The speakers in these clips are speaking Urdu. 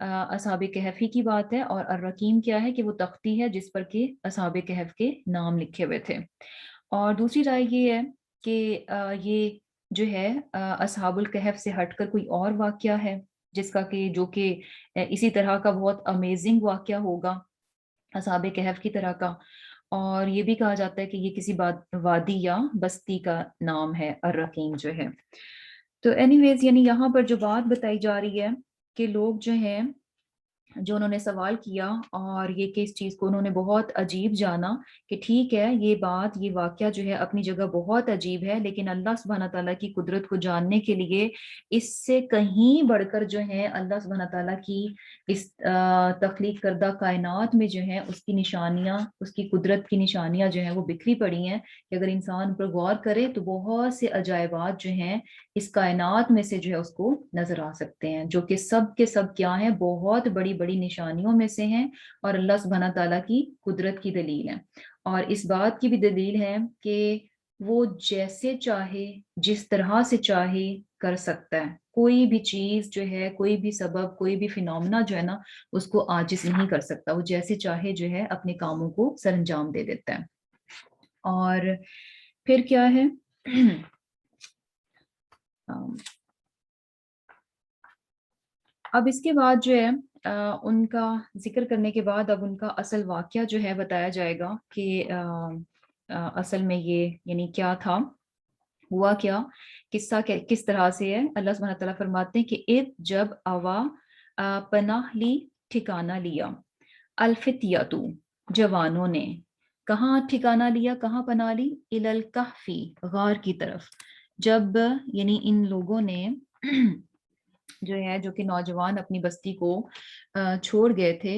اصحاب کہف ہی کی بات ہے، اور الرقیم کیا ہے کہ وہ تختی ہے جس پر کہ اصحاب کہف کے نام لکھے ہوئے تھے۔ اور دوسری رائے یہ ہے کہ یہ جو ہے اصحاب الکہف سے ہٹ کر کوئی اور واقعہ ہے جس کا کہ جو کہ اسی طرح کا بہت امیزنگ واقعہ ہوگا اصحاب کہف کی طرح کا، اور یہ بھی کہا جاتا ہے کہ یہ کسی وادی یا بستی کا نام ہے الرقیم جو ہے۔ تو اینی ویز یعنی یہاں پر جو بات بتائی جا رہی ہے کہ لوگ جو ہیں جو انہوں نے سوال کیا اور یہ کہ اس چیز کو انہوں نے بہت عجیب جانا کہ ٹھیک ہے یہ بات یہ واقعہ جو ہے اپنی جگہ بہت عجیب ہے، لیکن اللہ سبحانہ تعالیٰ کی قدرت کو جاننے کے لیے اس سے کہیں بڑھ کر جو ہے اللہ سبحانہ تعالیٰ کی اس تخلیق کردہ کائنات میں جو ہے اس کی نشانیاں، اس کی قدرت کی نشانیاں جو ہیں وہ بکھری پڑی ہیں کہ اگر انسان پر غور کرے تو بہت سے عجائبات جو ہیں اس کائنات میں سے جو ہے اس کو نظر آ سکتے ہیں، جو کہ سب کے سب کیا ہیں، بہت بڑی بڑی نشانیوں میں سے ہیں اور اللہ سبحانہ تعالیٰ کی قدرت کی دلیل ہے۔ اور اس بات کی بھی دلیل ہے کہ وہ جیسے چاہے جس طرح سے چاہے کر سکتا ہے، کوئی بھی چیز جو ہے، کوئی بھی سبب، کوئی بھی فینومنا جو ہے نا اس کو عاجز نہیں کر سکتا، وہ جیسے چاہے جو ہے اپنے کاموں کو سر انجام دے دیتا ہے۔ اور پھر کیا ہے اب اس کے بعد جو ہے ان کا ذکر کرنے کے بعد اب ان کا اصل واقعہ جو ہے بتایا جائے گا کہ اصل میں یہ یعنی کیا تھا، ہوا کیا، قصہ کس طرح سے ہے۔ اللہ سبحانہ تعالیٰ فرماتے ہیں کہ جب آوا پناہ لی، ٹھکانہ لیا، الفتیاتو جوانوں نے، کہاں ٹھکانہ لیا، کہاں پناہ لی، الالکہفی غار کی طرف، جب یعنی ان لوگوں نے جو ہے جو کہ نوجوان اپنی بستی کو چھوڑ گئے تھے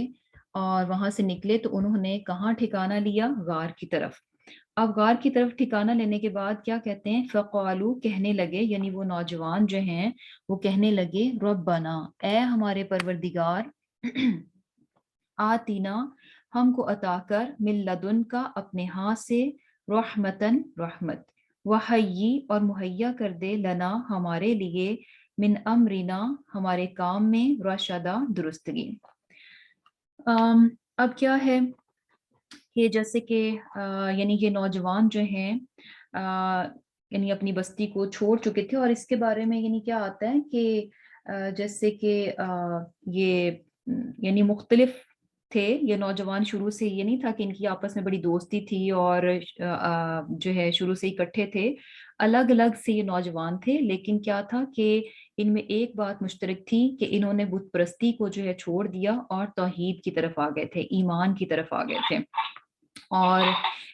اور وہاں سے نکلے تو انہوں نے کہاں ٹھکانہ لیا، غار کی طرف۔ اب غار کی طرف ٹھکانہ لینے کے بعد کیا کہتے ہیں، فقالو کہنے لگے، یعنی وہ نوجوان جو ہیں وہ کہنے لگے، ربنا اے ہمارے پروردگار، آتینا ہم کو عطا کر، من لدن کا اپنے ہاتھ سے، رحمتن رحمت، وحیی اور مہیا کر دے، لنا ہمارے لیے، من امرنا ہمارے کام میں، رشدہ درستگی۔ اب کیا ہے کہ جیسے کہ یعنی یہ نوجوان جو ہیں یعنی اپنی بستی کو چھوڑ چکے تھے، اور اس کے بارے میں یعنی کیا آتا ہے کہ جیسے کہ یہ یعنی مختلف تھے یہ نوجوان، شروع سے یہ نہیں تھا کہ ان کی آپس میں بڑی دوستی تھی اور جو ہے شروع سے اکٹھے تھے، الگ الگ سے یہ نوجوان تھے، لیکن کیا تھا کہ ان میں ایک بات مشترک تھی کہ انہوں نے بت پرستی کو جو ہے چھوڑ دیا اور توحید کی طرف آ گئے تھے، ایمان کی طرف آ گئے تھے۔ اور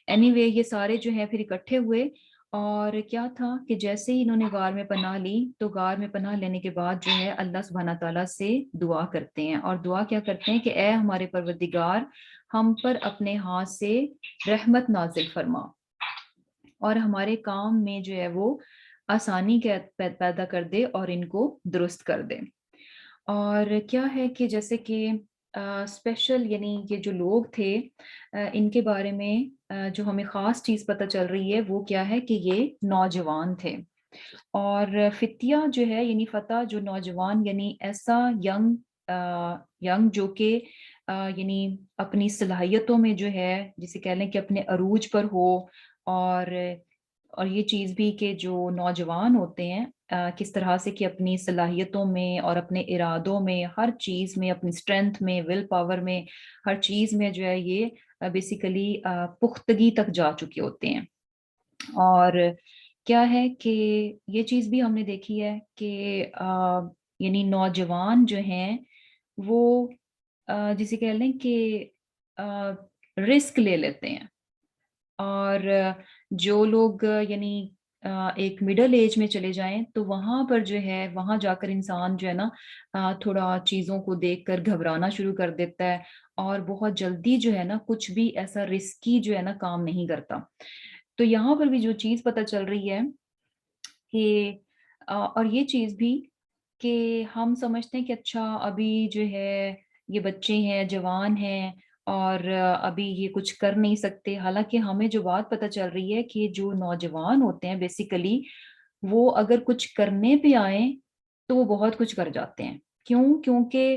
اینی وے یہ سارے جو ہیں پھر اکٹھے ہوئے، اور کیا تھا کہ جیسے ہی انہوں نے غار میں پناہ لی تو غار میں پناہ لینے کے بعد جو ہے اللہ سبحانہ تعالیٰ سے دعا کرتے ہیں، اور دعا کیا کرتے ہیں کہ اے ہمارے پروردگار، ہم پر اپنے ہاتھ سے رحمت نازل فرما اور ہمارے کام میں جو ہے وہ آسانی پیدا کر دے اور ان کو درست کر دے۔ اور کیا ہے کہ جیسے کہ اسپیشل یعنی یہ جو لوگ تھے ان کے بارے میں جو ہمیں خاص چیز پتہ چل رہی ہے وہ کیا ہے کہ یہ نوجوان تھے، اور فتیہ جو ہے یعنی فتح جو نوجوان یعنی ایسا ینگ جو کہ یعنی اپنی صلاحیتوں میں جو ہے جسے کہہ لیں کہ اپنے عروج پر ہو، اور یہ چیز بھی کہ جو نوجوان ہوتے ہیں کس طرح سے کہ اپنی صلاحیتوں میں اور اپنے ارادوں میں، ہر چیز میں، اپنی اسٹرینتھ میں، ول پاور میں، ہر چیز میں جو ہے یہ بیسیکلی پختگی تک جا چکے ہوتے ہیں۔ اور کیا ہے کہ یہ چیز بھی ہم نے دیکھی ہے کہ یعنی نوجوان جو ہیں وہ جسے کہہ لیں کہ رسک لے لیتے ہیں، اور جو لوگ یعنی ایک مڈل ایج میں چلے جائیں تو وہاں پر جو ہے وہاں جا کر انسان جو ہے نا تھوڑا چیزوں کو دیکھ کر گھبرانا شروع کر دیتا ہے، اور بہت جلدی جو ہے نا کچھ بھی ایسا رسکی جو ہے نا کام نہیں کرتا۔ تو یہاں پر بھی جو چیز پتہ چل رہی ہے کہ اور یہ چیز بھی کہ ہم سمجھتے ہیں کہ اچھا ابھی جو ہے یہ بچے ہیں، جوان ہیں اور ابھی یہ کچھ کر نہیں سکتے، حالانکہ ہمیں جو بات پتہ چل رہی ہے کہ جو نوجوان ہوتے ہیں بیسیکلی وہ اگر کچھ کرنے پہ آئیں تو وہ بہت کچھ کر جاتے ہیں۔ کیوں؟ کیونکہ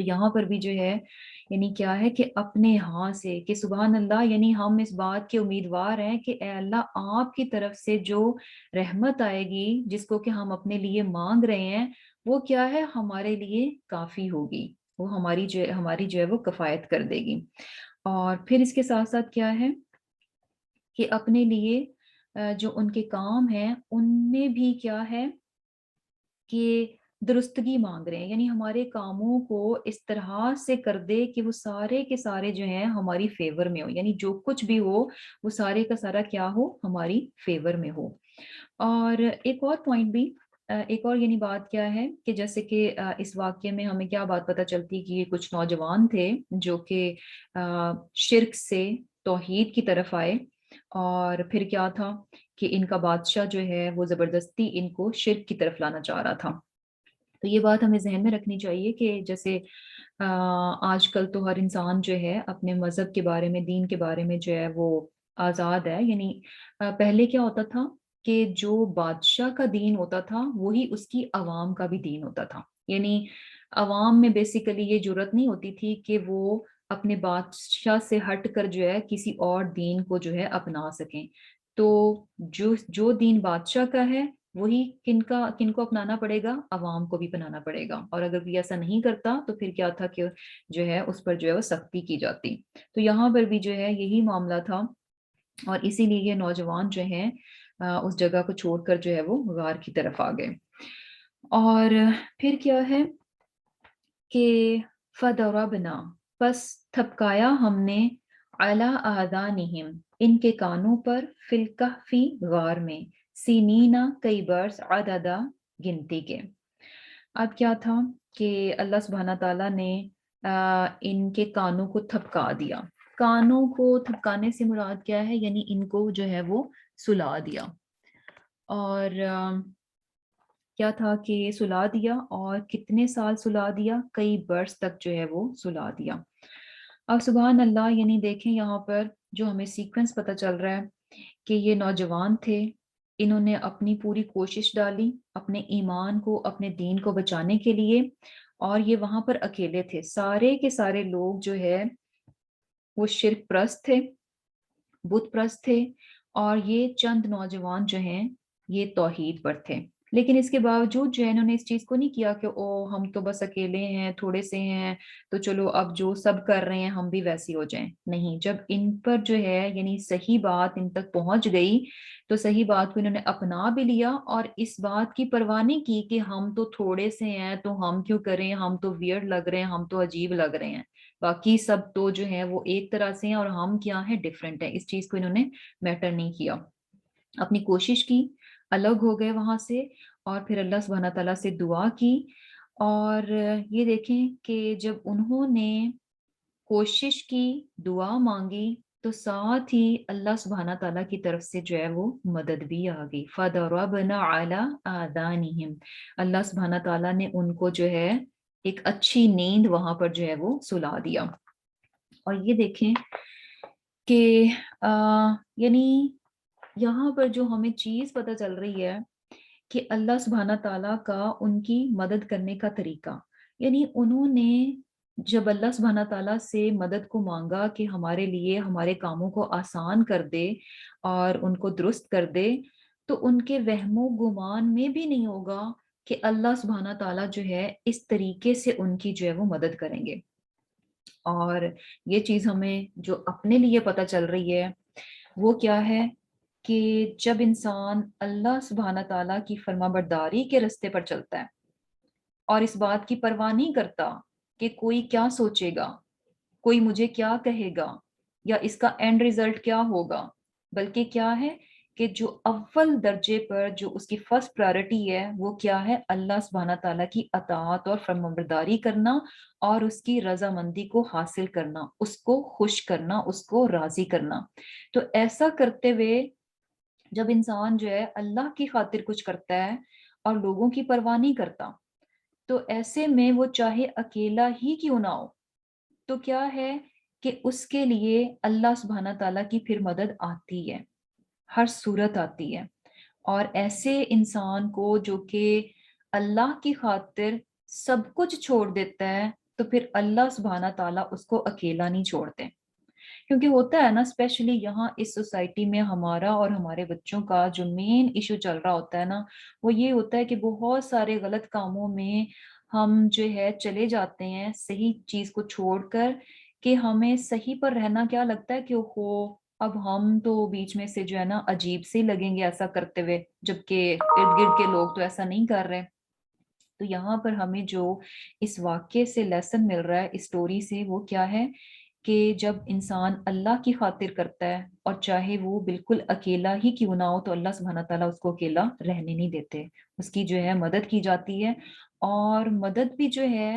تو یہاں پر بھی جو ہے یعنی کیا ہے کہ اپنے ہاں سے کہ سبحان اللہ، یعنی ہم اس بات کے امیدوار ہیں کہ اے اللہ آپ کی طرف سے جو رحمت آئے گی جس کو کہ ہم اپنے لیے مانگ رہے ہیں، وہ کیا ہے ہمارے لیے کافی ہوگی، وہ ہماری جو ہے وہ کفایت کر دے گی۔ اور پھر اس کے ساتھ ساتھ کیا ہے کہ اپنے لیے جو ان کے کام ہیں ان میں بھی کیا ہے کہ درستگی مانگ رہے ہیں، یعنی ہمارے کاموں کو اس طرح سے کر دے کہ وہ سارے کے سارے جو ہیں ہماری فیور میں ہو، یعنی جو کچھ بھی ہو وہ سارے کا سارا کیا ہو ہماری فیور میں ہو۔ اور ایک اور پوائنٹ بھی ایک اور یعنی بات کیا ہے کہ جیسے کہ اس واقعے میں ہمیں کیا بات پتہ چلتی کہ یہ کچھ نوجوان تھے جو کہ شرک سے توحید کی طرف آئے، اور پھر کیا تھا کہ ان کا بادشاہ جو ہے وہ زبردستی ان کو شرک کی طرف لانا چاہ رہا تھا۔ تو یہ بات ہمیں ذہن میں رکھنی چاہیے کہ جیسے آج کل تو ہر انسان جو ہے اپنے مذہب کے بارے میں، دین کے بارے میں جو ہے وہ آزاد ہے، یعنی پہلے کیا ہوتا تھا کہ جو بادشاہ کا دین ہوتا تھا وہی اس کی عوام کا بھی دین ہوتا تھا، یعنی عوام میں بیسیکلی یہ جرت نہیں ہوتی تھی کہ وہ اپنے بادشاہ سے ہٹ کر جو ہے کسی اور دین کو جو ہے اپنا سکیں۔ تو جو دین بادشاہ کا ہے وہی کن کو اپنانا پڑے گا، عوام کو بھی اپنانا پڑے گا، اور اگر کوئی ایسا نہیں کرتا تو پھر کیا تھا کہ جو ہے اس پر جو ہے وہ سختی کی جاتی۔ تو یہاں پر بھی جو ہے یہی معاملہ تھا، اور اسی لیے یہ نوجوان جو ہیں اس جگہ کو چھوڑ کر جو ہے وہ غار کی طرف آ گئے۔ اور پھر کیا ہے کہ فَضَرَبْنَا، پس تھپکایا ہم نے عَلَىٰ آذَانِهِمْ، ان کے کانوں پر، فِی الْکَهْفِ غار میں، سِنِینَ کئی برس، عددا گنتی کے۔ اب کیا تھا کہ اللہ سبحانہ تعالیٰ نے ان کے کانوں کو تھپکا دیا۔ کانوں کو تھپکانے سے مراد کیا ہے؟ یعنی ان کو جو ہے وہ سلا دیا، اور کیا تھا کہ سلا دیا، اور کتنے سال سلا دیا؟ کئی برس تک جو ہے وہ سلا دیا۔ اب سبحان اللہ، یعنی دیکھیں یہاں پر جو ہمیں سیکوینس پتہ چل رہا ہے کہ یہ نوجوان تھے، انہوں نے اپنی پوری کوشش ڈالی اپنے ایمان کو، اپنے دین کو بچانے کے لیے، اور یہ وہاں پر اکیلے تھے، سارے کے سارے لوگ جو ہے وہ شرک پرست تھے، بت پرست تھے، اور یہ چند نوجوان جو ہیں یہ توحید پر تھے۔ لیکن اس کے باوجود جو ہے انہوں نے اس چیز کو نہیں کیا کہ او ہم تو بس اکیلے ہیں، تھوڑے سے ہیں، تو چلو اب جو سب کر رہے ہیں ہم بھی ویسی ہو جائیں۔ نہیں، جب ان پر جو ہے یعنی صحیح بات ان تک پہنچ گئی تو صحیح بات کو انہوں نے اپنا بھی لیا، اور اس بات کی پرواہ نہیں کی کہ ہم تو تھوڑے سے ہیں تو ہم کیوں کریں، ہم تو ویئرڈ لگ رہے ہیں، ہم تو عجیب لگ رہے ہیں، باقی سب تو جو ہیں وہ ایک طرح سے ہیں اور ہم کیا ہیں، ڈیفرنٹ ہیں۔ اس چیز کو انہوں نے میٹر نہیں کیا، اپنی کوشش کی، الگ ہو گئے وہاں سے، اور پھر اللہ سبحانہ تعالیٰ سے دعا کی۔ اور یہ دیکھیں کہ جب انہوں نے کوشش کی، دعا مانگی، تو ساتھ ہی اللہ سبحانہ تعالیٰ کی طرف سے جو ہے وہ مدد بھی آ گئی۔ فَضَرَبْنَا عَلَىٰ آذَانِهِمْ، اللہ سبحانہ تعالیٰ نے ان کو جو ہے ایک اچھی نیند وہاں پر جو ہے وہ سلا دیا۔ اور یہ دیکھیں کہ یعنی یہاں پر جو ہمیں چیز پتہ چل رہی ہے کہ اللہ سبحانہ تعالیٰ کا ان کی مدد کرنے کا طریقہ، یعنی انہوں نے جب اللہ سبحانہ تعالیٰ سے مدد کو مانگا کہ ہمارے لیے ہمارے کاموں کو آسان کر دے اور ان کو درست کر دے، تو ان کے وہم و گمان میں بھی نہیں ہوگا کہ اللہ سبحانہ تعالیٰ جو ہے اس طریقے سے ان کی جو ہے وہ مدد کریں گے۔ اور یہ چیز ہمیں جو اپنے لیے پتہ چل رہی ہے وہ کیا ہے کہ جب انسان اللہ سبحانہ تعالیٰ کی فرما برداری کے رستے پر چلتا ہے اور اس بات کی پرواہ نہیں کرتا کہ کوئی کیا سوچے گا، کوئی مجھے کیا کہے گا، یا اس کا اینڈ ریزلٹ کیا ہوگا، بلکہ کیا ہے کہ جو اول درجے پر جو اس کی فرسٹ پرائرٹی ہے وہ کیا ہے، اللہ سبحانہ تعالیٰ کی اطاعت اور فرمانبرداری کرنا، اور اس کی رضامندی کو حاصل کرنا، اس کو خوش کرنا، اس کو راضی کرنا۔ تو ایسا کرتے ہوئے جب انسان جو ہے اللہ کی خاطر کچھ کرتا ہے اور لوگوں کی پرواہ نہیں کرتا، تو ایسے میں وہ چاہے اکیلا ہی کیوں نہ ہو، تو کیا ہے کہ اس کے لیے اللہ سبحانہ تعالیٰ کی پھر مدد آتی ہے، ہر صورت آتی ہے۔ اور ایسے انسان کو جو کہ اللہ کی خاطر سب کچھ چھوڑ دیتا ہے، تو پھر اللہ سبحانہ تعالیٰ اس کو اکیلا نہیں چھوڑتے. کیونکہ ہوتا ہے نا اسپیشلی یہاں اس سوسائٹی میں ہمارا اور ہمارے بچوں کا جو مین ایشو چل رہا ہوتا ہے نا، وہ یہ ہوتا ہے کہ بہت سارے غلط کاموں میں ہم جو ہے چلے جاتے ہیں صحیح چیز کو چھوڑ کر، کہ ہمیں صحیح پر رہنا کیا لگتا ہے کہ ہو اب ہم تو بیچ میں سے جو ہے نا عجیب سے لگیں گے ایسا کرتے ہوئے، جبکہ ارد گرد کے لوگ تو ایسا نہیں کر رہے. تو یہاں پر ہمیں جو اس واقعے سے لیسن مل رہا ہے اس سٹوری سے، وہ کیا ہے کہ جب انسان اللہ کی خاطر کرتا ہے اور چاہے وہ بالکل اکیلا ہی کیوں نہ ہو، تو اللہ سبحانہ تعالیٰ اس کو اکیلا رہنے نہیں دیتے، اس کی جو ہے مدد کی جاتی ہے. اور مدد بھی جو ہے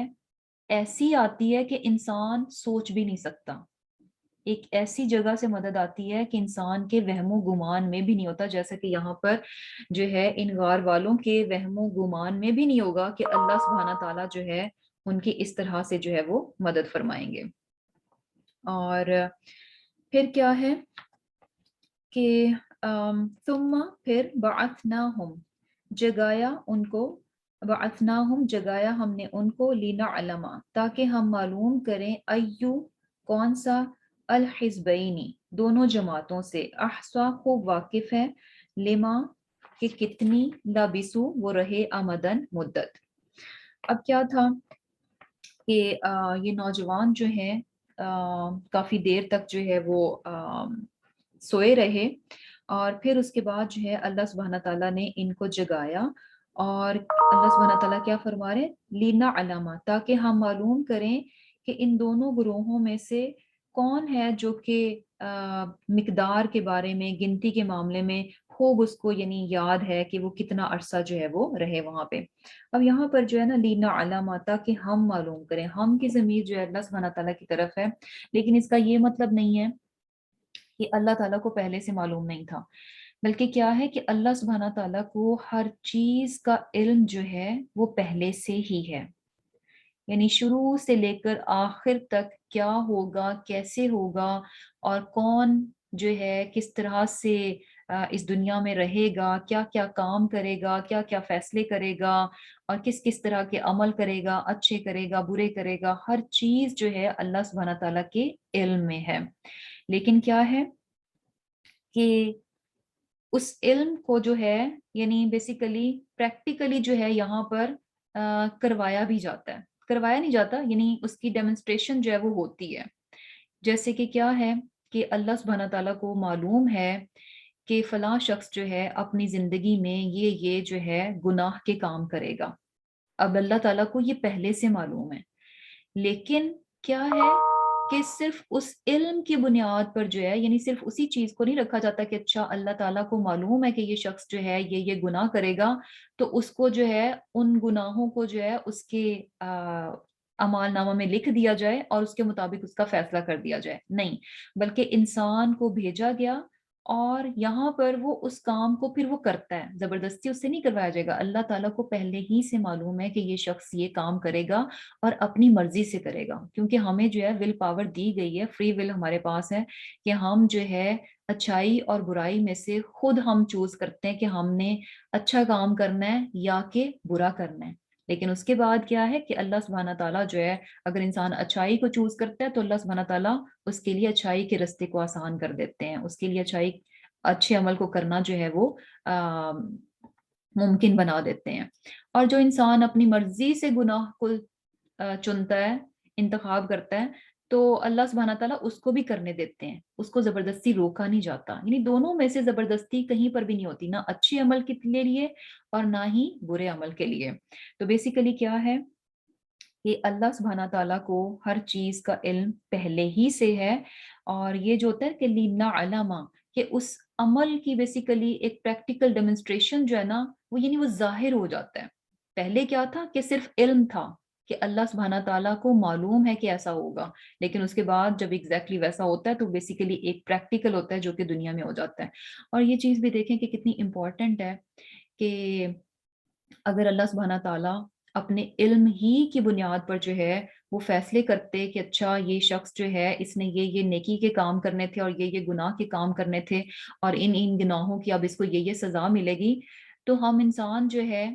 ایسی آتی ہے کہ انسان سوچ بھی نہیں سکتا. ایک ایسی جگہ سے مدد آتی ہے کہ انسان کے وہم و گمان میں بھی نہیں ہوتا، جیسا کہ یہاں پر جو ہے ان غار والوں کے وہم و گمان میں بھی نہیں ہوگا کہ اللہ سبحانہ تعالیٰ جو ہے ان کی اس طرح سے جو ہے وہ مدد فرمائیں گے. اور پھر کیا ہے کہ ثم پھر بعثناہم جگایا ان کو، بعثناہم جگایا ہم نے ان کو، لنعلم تاکہ ہم معلوم کریں، ایو کون سا، الحزبینی دونوں جماعتوں سے، احصا خوب واقف ہے، لما کہ کتنی، لبسو وہ رہے، آمدن مدت. اب کیا تھا کہ یہ نوجوان جو ہیں کافی دیر تک جو ہے وہ سوئے رہے، اور پھر اس کے بعد جو ہے اللہ سبحانہ تعالیٰ نے ان کو جگایا. اور اللہ سبحانہ تعالیٰ کیا فرما رہے، لینا علامہ تاکہ ہم معلوم کریں کہ ان دونوں گروہوں میں سے کون ہے جو کہ مقدار کے بارے میں، گنتی کے معاملے میں خوب اس کو یعنی یاد ہے کہ وہ کتنا عرصہ جو ہے وہ رہے وہاں پہ. اب یہاں پر جو ہے نا لینا علامہ تاکہ ہم معلوم کریں، ہم کی ضمیر جو ہے اللہ سبحانہ تعالیٰ کی طرف ہے، لیکن اس کا یہ مطلب نہیں ہے کہ اللہ تعالیٰ کو پہلے سے معلوم نہیں تھا، بلکہ کیا ہے کہ اللہ سبحانہ تعالیٰ کو ہر چیز کا علم جو ہے وہ پہلے سے ہی ہے. یعنی شروع سے لے کر آخر تک کیا ہوگا، کیسے ہوگا، اور کون جو ہے کس طرح سے اس دنیا میں رہے گا، کیا کیا کام کرے گا، کیا کیا فیصلے کرے گا، اور کس کس طرح کے عمل کرے گا، اچھے کرے گا، برے کرے گا، ہر چیز جو ہے اللہ سبحانہ تعالیٰ کے علم میں ہے. لیکن کیا ہے کہ اس علم کو جو ہے یعنی بیسیکلی پریکٹیکلی جو ہے یہاں پر کروایا بھی جاتا ہے، کروایا نہیں جاتا یعنی اس کی ڈیمونسٹریشن جو ہے وہ ہوتی ہے. جیسے کہ کیا ہے کہ اللہ سبحانہ تعالیٰ کو معلوم ہے کہ فلاں شخص جو ہے اپنی زندگی میں یہ جو ہے گناہ کے کام کرے گا. اب اللہ تعالیٰ کو یہ پہلے سے معلوم ہے، لیکن کیا ہے کہ صرف اس علم کی بنیاد پر جو ہے یعنی صرف اسی چیز کو نہیں رکھا جاتا کہ اچھا اللہ تعالیٰ کو معلوم ہے کہ یہ شخص جو ہے یہ گناہ کرے گا، تو اس کو جو ہے ان گناہوں کو جو ہے اس کے اعمال نامہ میں لکھ دیا جائے اور اس کے مطابق اس کا فیصلہ کر دیا جائے. نہیں، بلکہ انسان کو بھیجا گیا اور یہاں پر وہ اس کام کو پھر وہ کرتا ہے، زبردستی اس سے نہیں کروایا جائے گا. اللہ تعالیٰ کو پہلے ہی سے معلوم ہے کہ یہ شخص یہ کام کرے گا اور اپنی مرضی سے کرے گا، کیونکہ ہمیں جو ہے ول پاور دی گئی ہے، فری ول ہمارے پاس ہے کہ ہم جو ہے اچھائی اور برائی میں سے خود ہم چوز کرتے ہیں کہ ہم نے اچھا کام کرنا ہے یا کہ برا کرنا ہے. لیکن اس کے بعد کیا ہے کہ اللہ سبحانہ تعالیٰ جو ہے اگر انسان اچھائی کو چوز کرتا ہے تو اللہ سبحانہ تعالیٰ اس کے لیے اچھائی کے رستے کو آسان کر دیتے ہیں، اس کے لیے اچھے عمل کو کرنا جو ہے وہ ممکن بنا دیتے ہیں. اور جو انسان اپنی مرضی سے گناہ کو چنتا ہے، انتخاب کرتا ہے، تو اللہ سبحانہ تعالیٰ اس کو بھی کرنے دیتے ہیں، اس کو زبردستی روکا نہیں جاتا. یعنی دونوں میں سے زبردستی کہیں پر بھی نہیں ہوتی، نہ اچھے عمل کے لیے اور نہ ہی برے عمل کے لیے. تو بیسیکلی کیا ہے کہ اللہ سبحانہ تعالیٰ کو ہر چیز کا علم پہلے ہی سے ہے، اور یہ جو ہوتا ہے کہ لینا علامہ کہ اس عمل کی بیسیکلی ایک پریکٹیکل ڈیمونسٹریشن جو ہے نا وہ یعنی وہ ظاہر ہو جاتا ہے. پہلے کیا تھا کہ صرف علم تھا کہ اللہ سبحانہ تعالیٰ کو معلوم ہے کہ ایسا ہوگا، لیکن اس کے بعد جب ایگزیکٹلی ویسا ہوتا ہے تو بیسیکلی ایک پریکٹیکل ہوتا ہے جو کہ دنیا میں ہو جاتا ہے. اور یہ چیز بھی دیکھیں کہ کتنی امپورٹنٹ ہے کہ اگر اللہ سبحانہ تعالیٰ اپنے علم ہی کی بنیاد پر جو ہے وہ فیصلے کرتے کہ اچھا یہ شخص جو ہے اس نے یہ نیکی کے کام کرنے تھے اور یہ گناہ کے کام کرنے تھے اور ان گناہوں کی اب اس کو یہ سزا ملے گی، تو ہم انسان جو ہے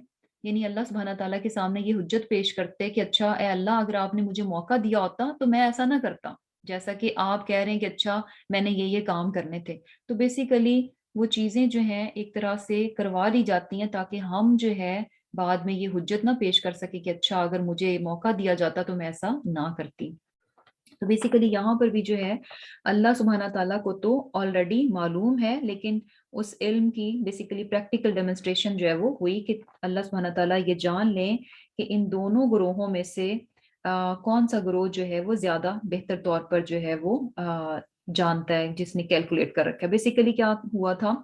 یعنی اللہ سبحانہ تعالیٰ کے سامنے یہ حجت پیش کرتے کہ اچھا اے اللہ اگر آپ نے مجھے موقع دیا ہوتا تو میں ایسا نہ کرتا، جیسا کہ آپ کہہ رہے ہیں کہ اچھا میں نے یہ کام کرنے تھے۔ تو بیسیکلی وہ چیزیں جو ہیں ایک طرح سے کروا لی جاتی ہیں تاکہ ہم جو ہے بعد میں یہ حجت نہ پیش کر سکے کہ اچھا اگر مجھے موقع دیا جاتا تو میں ایسا نہ کرتی۔ تو بیسیکلی یہاں پر بھی جو ہے اللہ سبحانہ تعالیٰ کو تو آلریڈی معلوم ہے، لیکن اس علم کی بیسیکلی پریکٹیکل ڈیمونسٹریشن جو ہے وہ ہوئی کہ اللہ سبحانہ تعالیٰ یہ جان لیں کہ ان دونوں گروہوں میں سے کون سا گروہ جو ہے وہ زیادہ بہتر طور پر جو ہے وہ جانتا ہے، جس نے کیلکولیٹ کر رکھا ہے۔ بیسیکلی کیا ہوا تھا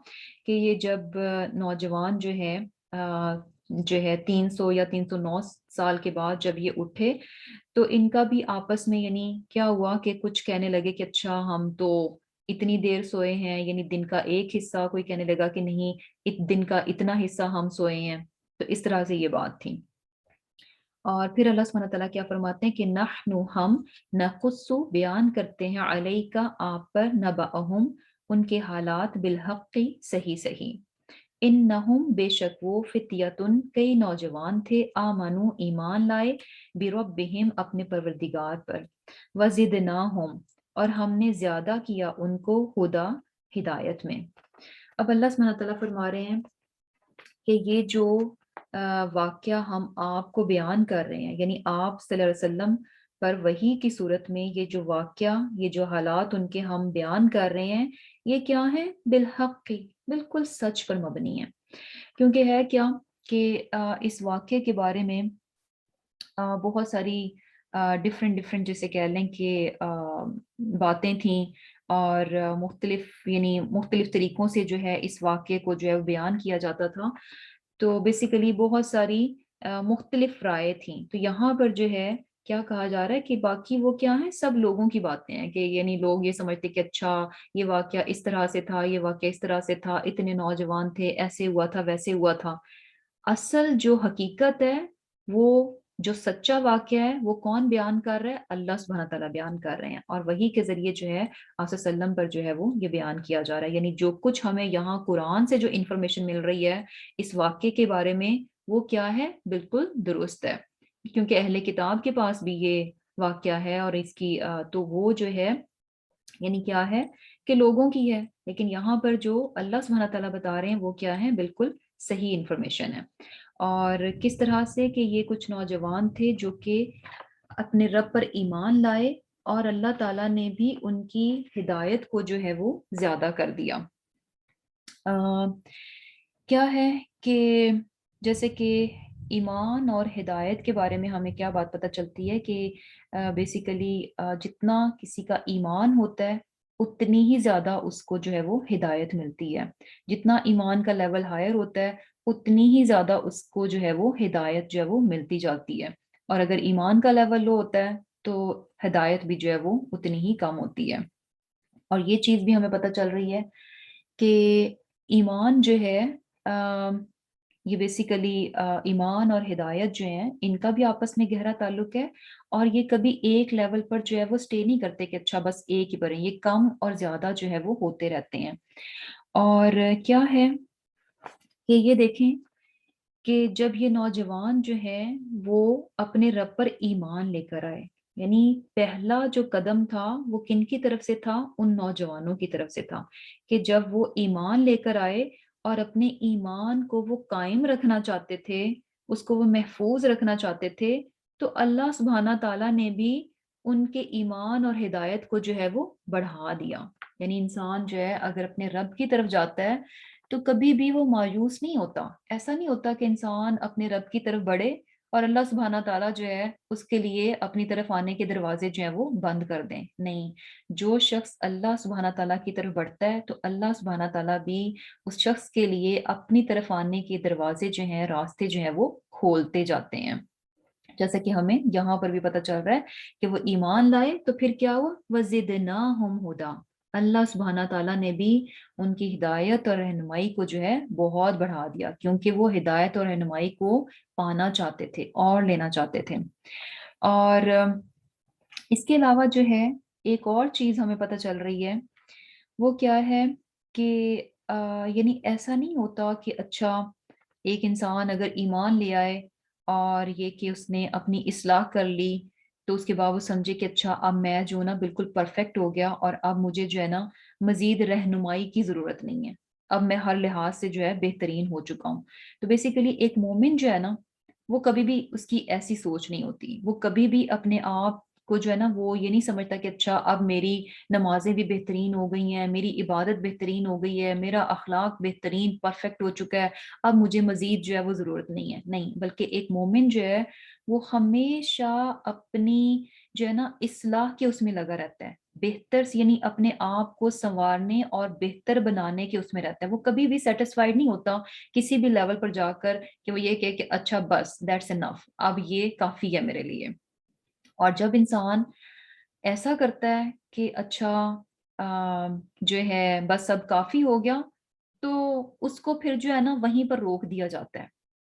کہ یہ جب نوجوان جو ہے 300 یا 309 سال کے بعد جب یہ اٹھے تو ان کا بھی آپس میں یعنی کیا ہوا کہ کچھ کہنے لگے کہ اچھا ہم تو اتنی دیر سوئے ہیں، یعنی دن کا ایک حصہ، کوئی کہنے لگا کہ نہیں دن کا اتنا حصہ ہم سوئے ہیں۔ تو اس طرح سے یہ بات تھی۔ اور پھر اللہ سبحانہ تعالیٰ کیا فرماتے ہیں کہ نحن ہم نقص بیان کرتے ہیں علیک آپ پر نبأہم ان کے حالات بالحق صحیح صحیح، انہم بے شک وہ فتیتن کئی نوجوان تھے، آمنو ایمان لائے، بربہم اپنے پروردگار پر، وزدناہم اور ہم نے زیادہ کیا ان کو ہدا ہدایت میں۔ اب اللہ سبحانہ تعالیٰ فرما رہے ہیں کہ یہ جو واقعہ ہم آپ کو بیان کر رہے ہیں، یعنی آپ صلی اللہ علیہ وسلم پر وحی کی صورت میں یہ جو واقعہ، یہ جو حالات ان کے ہم بیان کر رہے ہیں، یہ کیا ہے؟ بالحق، بالکل سچ پر مبنی ہے۔ کیونکہ ہے کیا کہ اس واقعے کے بارے میں بہت ساری ڈفرینٹ جیسے کہہ لیں کہ باتیں تھیں، اور مختلف طریقوں سے جو ہے اس واقعے کو جو ہے بیان کیا جاتا تھا۔ تو بیسیکلی بہت ساری مختلف رائے تھیں۔ تو یہاں پر جو ہے کیا کہا جا رہا ہے کہ باقی وہ کیا ہیں، سب لوگوں کی باتیں ہیں، کہ یعنی لوگ یہ سمجھتے کہ اچھا یہ واقعہ اس طرح سے تھا، یہ واقعہ اس طرح سے تھا، اتنے نوجوان تھے، ایسے ہوا تھا، ویسے ہوا تھا۔ اصل جو حقیقت ہے، وہ جو سچا واقعہ ہے، وہ کون بیان کر رہا ہے؟ اللہ سبحانہ تعالیٰ بیان کر رہے ہیں، اور وہی کے ذریعے جو ہے آپ صلی اللہ علیہ وسلم پر جو ہے وہ یہ بیان کیا جا رہا ہے۔ یعنی جو کچھ ہمیں یہاں قرآن سے جو انفارمیشن مل رہی ہے اس واقعے کے بارے میں، وہ کیا ہے؟ بالکل درست ہے، کیونکہ اہل کتاب کے پاس بھی یہ واقعہ ہے، اور اس کی تو وہ جو ہے یعنی کیا ہے کہ لوگوں کی ہے، لیکن یہاں پر جو اللہ سبحانہ تعالیٰ بتا رہے ہیں وہ کیا ہے؟ بالکل صحیح انفارمیشن ہے۔ اور کس طرح سے کہ یہ کچھ نوجوان تھے جو کہ اپنے رب پر ایمان لائے، اور اللہ تعالیٰ نے بھی ان کی ہدایت کو جو ہے وہ زیادہ کر دیا۔ کیا ہے کہ جیسے کہ ایمان اور ہدایت کے بارے میں ہمیں کیا بات پتہ چلتی ہے کہ بیسیکلی جتنا کسی کا ایمان ہوتا ہے اتنی ہی زیادہ اس کو جو ہے وہ ہدایت ملتی ہے۔ جتنا ایمان کا لیول ہائر ہوتا ہے اتنی ہی زیادہ اس کو جو ہے وہ ہدایت جو ہے وہ ملتی جاتی ہے، اور اگر ایمان کا لیول لو ہوتا ہے تو ہدایت بھی جو ہے وہ اتنی ہی کم ہوتی ہے۔ اور یہ چیز بھی ہمیں پتہ چل رہی ہے کہ ایمان جو ہے یہ بیسیکلی ایمان اور ہدایت جو ہیں ان کا بھی آپس میں گہرا تعلق ہے، اور یہ کبھی ایک لیول پر جو ہے وہ سٹے نہیں کرتے کہ اچھا بس ایک ہی پر ہیں، یہ کم اور زیادہ جو ہے وہ ہوتے رہتے ہیں۔ اور کیا ہے کہ یہ دیکھیں کہ جب یہ نوجوان جو ہے وہ اپنے رب پر ایمان لے کر آئے، یعنی پہلا جو قدم تھا وہ کن کی طرف سے تھا؟ ان نوجوانوں کی طرف سے تھا، کہ جب وہ ایمان لے کر آئے اور اپنے ایمان کو وہ قائم رکھنا چاہتے تھے، اس کو وہ محفوظ رکھنا چاہتے تھے، تو اللہ سبحانہ تعالیٰ نے بھی ان کے ایمان اور ہدایت کو جو ہے وہ بڑھا دیا۔ یعنی انسان جو ہے اگر اپنے رب کی طرف جاتا ہے تو کبھی بھی وہ مایوس نہیں ہوتا۔ ایسا نہیں ہوتا کہ انسان اپنے رب کی طرف بڑھے اور اللہ سبحانہ تعالیٰ جو ہے اس کے لیے اپنی طرف آنے کے دروازے جو ہیں وہ بند کر دیں۔ نہیں، جو شخص اللہ سبحانہ تعالیٰ کی طرف بڑھتا ہے تو اللہ سبحانہ تعالیٰ بھی اس شخص کے لیے اپنی طرف آنے کے دروازے جو ہیں، راستے جو ہیں وہ کھولتے جاتے ہیں۔ جیسا کہ ہمیں یہاں پر بھی پتہ چل رہا ہے کہ وہ ایمان لائے تو پھر کیا ہوا؟ وَزِدْنَاهُمْ هُدًى، اللہ سبحانہ تعالیٰ نے بھی ان کی ہدایت اور رہنمائی کو جو ہے بہت بڑھا دیا، کیونکہ وہ ہدایت اور رہنمائی کو پانا چاہتے تھے اور لینا چاہتے تھے۔ اور اس کے علاوہ جو ہے ایک اور چیز ہمیں پتہ چل رہی ہے، وہ کیا ہے کہ یعنی ایسا نہیں ہوتا کہ اچھا ایک انسان اگر ایمان لے آئے اور یہ کہ اس نے اپنی اصلاح کر لی، تو اس کے بعد وہ سمجھے کہ اچھا اب میں جو نا بالکل پرفیکٹ ہو گیا اور اب مجھے جو ہے نا مزید رہنمائی کی ضرورت نہیں ہے، اب میں ہر لحاظ سے جو ہے بہترین ہو چکا ہوں۔ تو بیسیکلی ایک مومن جو ہے نا، وہ کبھی بھی اس کی ایسی سوچ نہیں ہوتی، وہ کبھی بھی اپنے آپ کو جو ہے نا وہ یہ نہیں سمجھتا کہ اچھا اب میری نمازیں بھی بہترین ہو گئی ہیں، میری عبادت بہترین ہو گئی ہے، میرا اخلاق بہترین پرفیکٹ ہو چکا ہے، اب مجھے مزید جو ہے وہ ضرورت نہیں ہے، نہیں، بلکہ ایک مومن جو ہے وہ ہمیشہ اپنی جو ہے نا اصلاح کے اس میں لگا رہتا ہے، بہتر یعنی اپنے آپ کو سنوارنے اور بہتر بنانے کے اس میں رہتا ہے، وہ کبھی بھی سیٹسفائیڈ نہیں ہوتا کسی بھی لیول پر جا کر کہ وہ یہ کہے کہ اچھا بس دیٹس انف، اب یہ کافی ہے میرے لیے۔ اور جب انسان ایسا کرتا ہے کہ اچھا جو ہے بس اب کافی ہو گیا، تو اس کو پھر جو ہے نا وہیں پر روک دیا جاتا ہے۔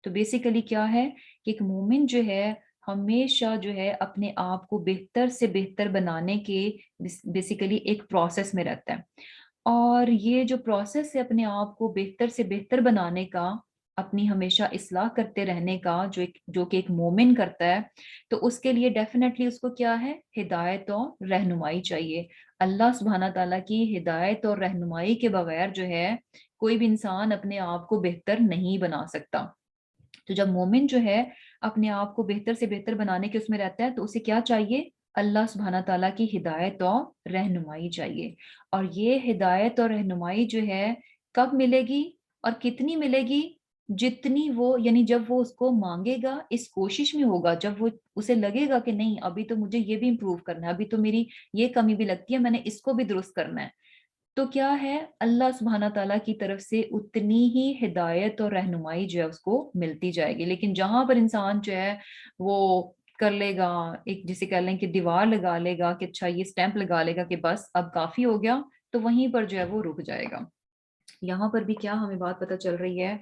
تو بیسیکلی کیا ہے کہ ایک مومن جو ہے ہمیشہ جو ہے اپنے آپ کو بہتر سے بہتر بنانے کے بیسیکلی ایک پروسیس میں رہتا ہے، اور یہ جو پروسیس ہے اپنے آپ کو بہتر سے بہتر بنانے کا، اپنی ہمیشہ اصلاح کرتے رہنے کا، جو کہ ایک مومن کرتا ہے، تو اس کے لیے ڈیفینیٹلی اس کو کیا ہے، ہدایت اور رہنمائی چاہیے۔ اللہ سبحانہ تعالیٰ کی ہدایت اور رہنمائی کے بغیر جو ہے کوئی بھی انسان اپنے آپ کو بہتر نہیں بنا سکتا۔ تو جب مومن جو ہے اپنے آپ کو بہتر سے بہتر بنانے کے اس میں رہتا ہے، تو اسے کیا چاہیے، اللہ سبحانہ تعالیٰ کی ہدایت اور رہنمائی چاہیے۔ اور یہ ہدایت اور رہنمائی جو ہے کب ملے گی اور کتنی ملے گی، جتنی وہ یعنی جب وہ اس کو مانگے گا، اس کوشش میں ہوگا، جب وہ اسے لگے گا کہ نہیں ابھی تو مجھے یہ بھی امپروو کرنا ہے، ابھی تو میری یہ کمی بھی لگتی ہے، میں نے اس کو بھی درست کرنا ہے، تو کیا ہے اللہ سبحانہ تعالیٰ کی طرف سے اتنی ہی ہدایت اور رہنمائی جو ہے اس کو ملتی جائے گی۔ لیکن جہاں پر انسان جو ہے وہ کر لے گا، ایک جسے کہہ لیں کہ دیوار لگا لے گا کہ اچھا یہ سٹیمپ لگا لے گا کہ بس اب کافی ہو گیا، تو وہیں پر جو ہے وہ رک جائے گا۔ یہاں پر بھی کیا ہمیں بات پتہ چل رہی ہے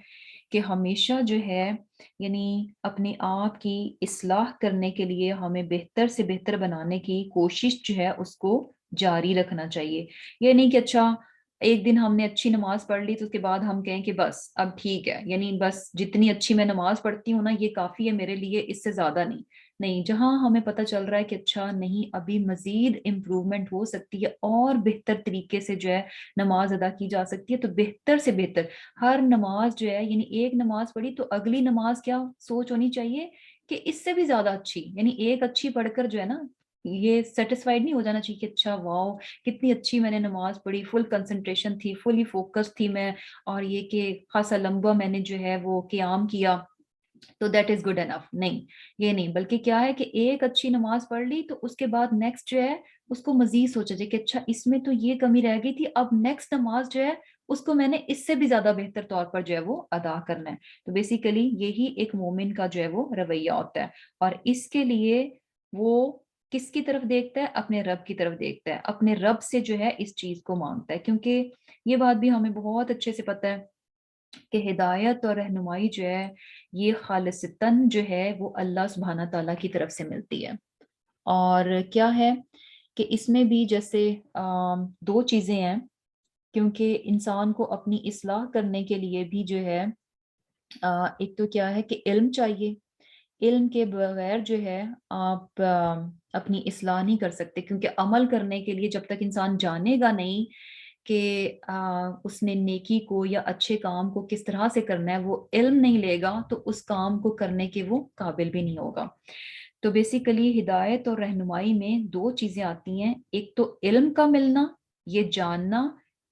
کہ ہمیشہ جو ہے یعنی اپنے آپ کی اصلاح کرنے کے لیے ہمیں بہتر سے بہتر بنانے کی کوشش جو ہے اس کو جاری رکھنا چاہیے۔ یہ نہیں کہ اچھا ایک دن ہم نے اچھی نماز پڑھ لی تو اس کے بعد ہم کہیں کہ بس اب ٹھیک ہے، یعنی بس جتنی اچھی میں نماز پڑھتی ہوں نا یہ کافی ہے میرے لیے، اس سے زیادہ نہیں۔ نہیں، جہاں ہمیں پتہ چل رہا ہے کہ اچھا نہیں ابھی مزید امپروومنٹ ہو سکتی ہے اور بہتر طریقے سے جو ہے نماز ادا کی جا سکتی ہے، تو بہتر سے بہتر ہر نماز جو ہے یعنی ایک نماز پڑھی تو اگلی نماز کیا سوچ ہونی چاہیے کہ اس سے بھی زیادہ اچھی، یعنی ایک اچھی پڑھ کر جو ہے نا یہ سیٹسفائیڈ نہیں ہو جانا چاہیے کہ اچھا واؤ کتنی اچھی میں نے نماز پڑھی، فل کنسنٹریشن تھی، فلی فوکس تھی میں، اور یہ کہ خاصا لمبا میں نے جو ہے وہ قیام کیا، تو دیٹ از گڈ انف۔ نہیں، یہ نہیں، بلکہ کیا ہے کہ ایک اچھی نماز پڑھ لی تو اس کے بعد نیکسٹ جو ہے اس کو مزید سوچا جائے کہ اچھا اس میں تو یہ کمی رہ گئی تھی، اب نیکسٹ نماز جو ہے اس کو میں نے اس سے بھی زیادہ بہتر طور پر جو ہے وہ ادا کرنا ہے۔ تو بیسیکلی یہی ایک مومن کا جو ہے وہ رویہ ہوتا ہے، اور اس کے لیے وہ کس کی طرف دیکھتا ہے، اپنے رب کی طرف دیکھتا ہے، اپنے رب سے جو ہے اس چیز کو مانگتا ہے، کیونکہ یہ بات بھی ہمیں بہت اچھے سے پتہ ہے کہ ہدایت اور رہنمائی جو ہے یہ خالصتاً جو ہے وہ اللہ سبحانہ تعالیٰ کی طرف سے ملتی ہے۔ اور کیا ہے کہ اس میں بھی جیسے دو چیزیں ہیں، کیونکہ انسان کو اپنی اصلاح کرنے کے لیے بھی جو ہے ایک تو کیا ہے کہ علم چاہیے، علم کے بغیر جو ہے آپ اپنی اصلاح نہیں کر سکتے، کیونکہ عمل کرنے کے لیے جب تک انسان جانے گا نہیں کہ اس نے نیکی کو یا اچھے کام کو کس طرح سے کرنا ہے، وہ علم نہیں لے گا تو اس کام کو کرنے کے وہ قابل بھی نہیں ہوگا۔ تو بیسیکلی ہدایت اور رہنمائی میں دو چیزیں آتی ہیں، ایک تو علم کا ملنا، یہ جاننا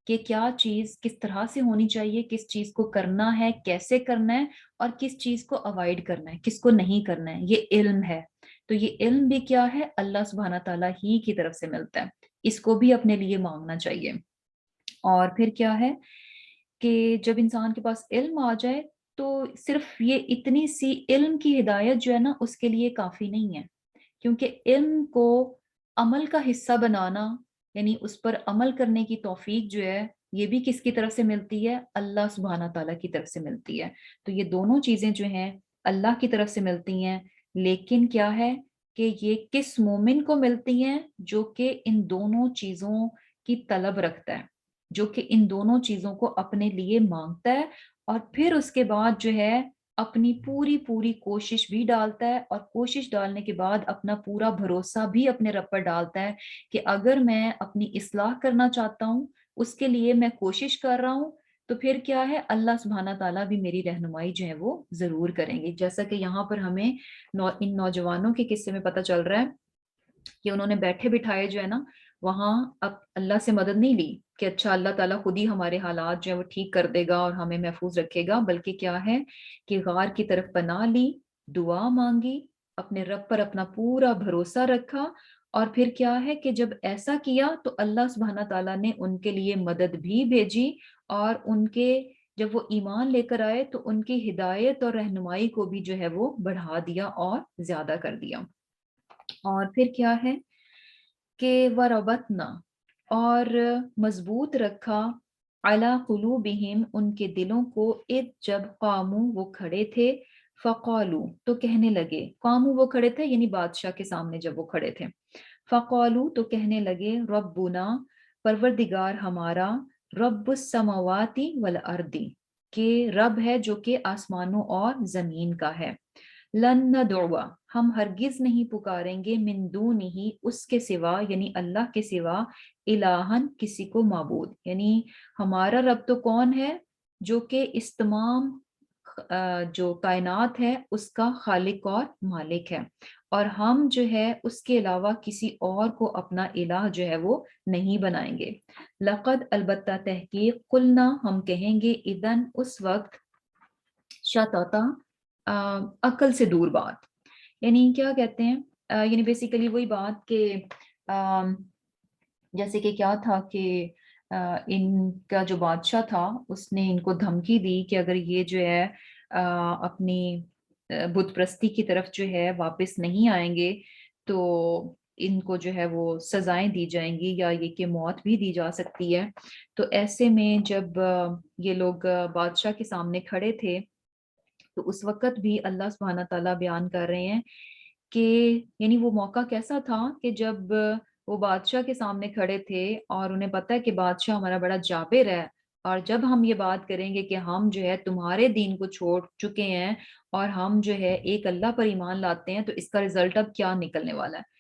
کہ کیا چیز کس طرح سے ہونی چاہیے، کس چیز کو کرنا ہے، کیسے کرنا ہے، اور کس چیز کو اوائڈ کرنا ہے، کس کو نہیں کرنا ہے، یہ علم ہے۔ تو یہ علم بھی کیا ہے، اللہ سبحانہ تعالیٰ ہی کی طرف سے ملتا ہے، اس کو بھی اپنے لیے مانگنا چاہیے۔ اور پھر کیا ہے کہ جب انسان کے پاس علم آ جائے تو صرف یہ اتنی سی علم کی ہدایت جو ہے نا اس کے لیے کافی نہیں ہے، کیونکہ علم کو عمل کا حصہ بنانا یعنی اس پر عمل کرنے کی توفیق جو ہے یہ بھی کس کی طرف سے ملتی ہے، اللہ سبحانہ تعالیٰ کی طرف سے ملتی ہے۔ تو یہ دونوں چیزیں جو ہیں اللہ کی طرف سے ملتی ہیں، لیکن کیا ہے کہ یہ کس مومن کو ملتی ہیں، جو کہ ان دونوں چیزوں کی طلب رکھتا ہے، جو کہ ان دونوں چیزوں کو اپنے لیے مانگتا ہے، اور پھر اس کے بعد جو ہے اپنی پوری پوری کوشش بھی ڈالتا ہے، اور کوشش ڈالنے کے بعد اپنا پورا بھروسہ بھی اپنے رب پر ڈالتا ہے کہ اگر میں اپنی اصلاح کرنا چاہتا ہوں، اس کے لیے میں کوشش کر رہا ہوں، تو پھر کیا ہے، اللہ سبحانہ تعالیٰ بھی میری رہنمائی جو ہے وہ ضرور کریں گے۔ جیسا کہ یہاں پر ہمیں ان نوجوانوں کے قصے میں پتہ چل رہا ہے کہ انہوں نے بیٹھے بٹھائے جو ہے نا وہاں اب اللہ سے مدد نہیں لی کہ اچھا اللہ تعالیٰ خود ہی ہمارے حالات جو ہے وہ ٹھیک کر دے گا اور ہمیں محفوظ رکھے گا، بلکہ کیا ہے کہ غار کی طرف پناہ لی، دعا مانگی، اپنے رب پر اپنا پورا بھروسہ رکھا، اور پھر کیا ہے کہ جب ایسا کیا تو اللہ سبحانہ تعالیٰ نے ان کے لیے مدد بھی بھیجی، اور ان کے جب وہ ایمان لے کر آئے تو ان کی ہدایت اور رہنمائی کو بھی جو ہے وہ بڑھا دیا اور زیادہ کر دیا۔ اور پھر کیا ہے کہ وربطنا، اور مضبوط رکھا، علی قلوبہم، ان کے دلوں کو، اذ جب قاموا وہ کھڑے تھے، فقالو تو کہنے لگے، قاموا وہ کھڑے تھے یعنی بادشاہ کے سامنے جب وہ کھڑے تھے، فقالو تو کہنے لگے، ربنا پروردگار ہمارا، رب السماوات والارض، کہ رب ہے جو کہ آسمانوں اور زمین کا ہے، لن ندعو ہم ہرگز نہیں پکاریں گے، من دونہ اس کے سوا یعنی اللہ کے سوا، الہن کسی کو معبود، یعنی ہمارا رب تو کون ہے، جو کہ اس تمام جو کائنات ہے اس کا خالق اور مالک ہے، اور ہم جو ہے اس کے علاوہ کسی اور کو اپنا الہ جو ہے وہ نہیں بنائیں گے، لقد البتہ تحقیق، قلنا ہم کہیں گے، اذن اس وقت، شططا عقل سے دور بات، یعنی کیا کہتے ہیں، یعنی بیسیکلی وہی بات کہ جیسے کہ کیا تھا کہ ان کا جو بادشاہ تھا اس نے ان کو دھمکی دی کہ اگر یہ جو ہے اپنی بت پرستی کی طرف جو ہے واپس نہیں آئیں گے تو ان کو جو ہے وہ سزائیں دی جائیں گی، یا یہ کہ موت بھی دی جا سکتی ہے۔ تو ایسے میں جب یہ لوگ بادشاہ کے سامنے کھڑے تھے تو اس وقت بھی اللہ سبحانہ تعالیٰ بیان کر رہے ہیں کہ یعنی وہ موقع کیسا تھا کہ جب وہ بادشاہ کے سامنے کھڑے تھے اور انہیں پتا ہے کہ بادشاہ ہمارا بڑا جابر ہے، اور جب ہم یہ بات کریں گے کہ ہم جو ہے تمہارے دین کو چھوڑ چکے ہیں اور ہم جو ہے ایک اللہ پر ایمان لاتے ہیں، تو اس کا رزلٹ اب کیا نکلنے والا ہے۔